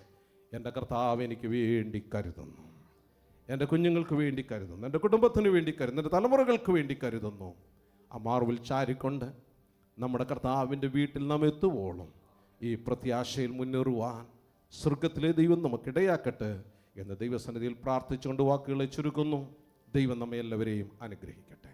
Speaker 1: എൻ്റെ കർത്താവ് എനിക്ക് വേണ്ടി കരുതുന്നു. എൻ്റെ കുഞ്ഞുങ്ങൾക്ക് വേണ്ടി കരുതുന്നു. എൻ്റെ കുടുംബത്തിന് വേണ്ടി കരുതുന്നു. എൻ്റെ തലമുറകൾക്ക് വേണ്ടി കരുതുന്നു. ആ മാർവിൽ ചാരിക്കൊണ്ട് നമ്മുടെ കർത്താവിൻ്റെ വീട്ടിൽ നാം എത്തുവോളും ഈ പ്രത്യാശയിൽ മുന്നേറുവാൻ സ്വർഗത്തിലെ ദൈവം നമുക്കിടയാക്കട്ടെ എന്ന് ദൈവസന്നിധിയിൽ പ്രാർത്ഥിച്ചുകൊണ്ട് വാക്കുകളെ ചുരുക്കുന്നു. ദൈവം നമ്മെ എല്ലാവരെയും അനുഗ്രഹിക്കട്ടെ.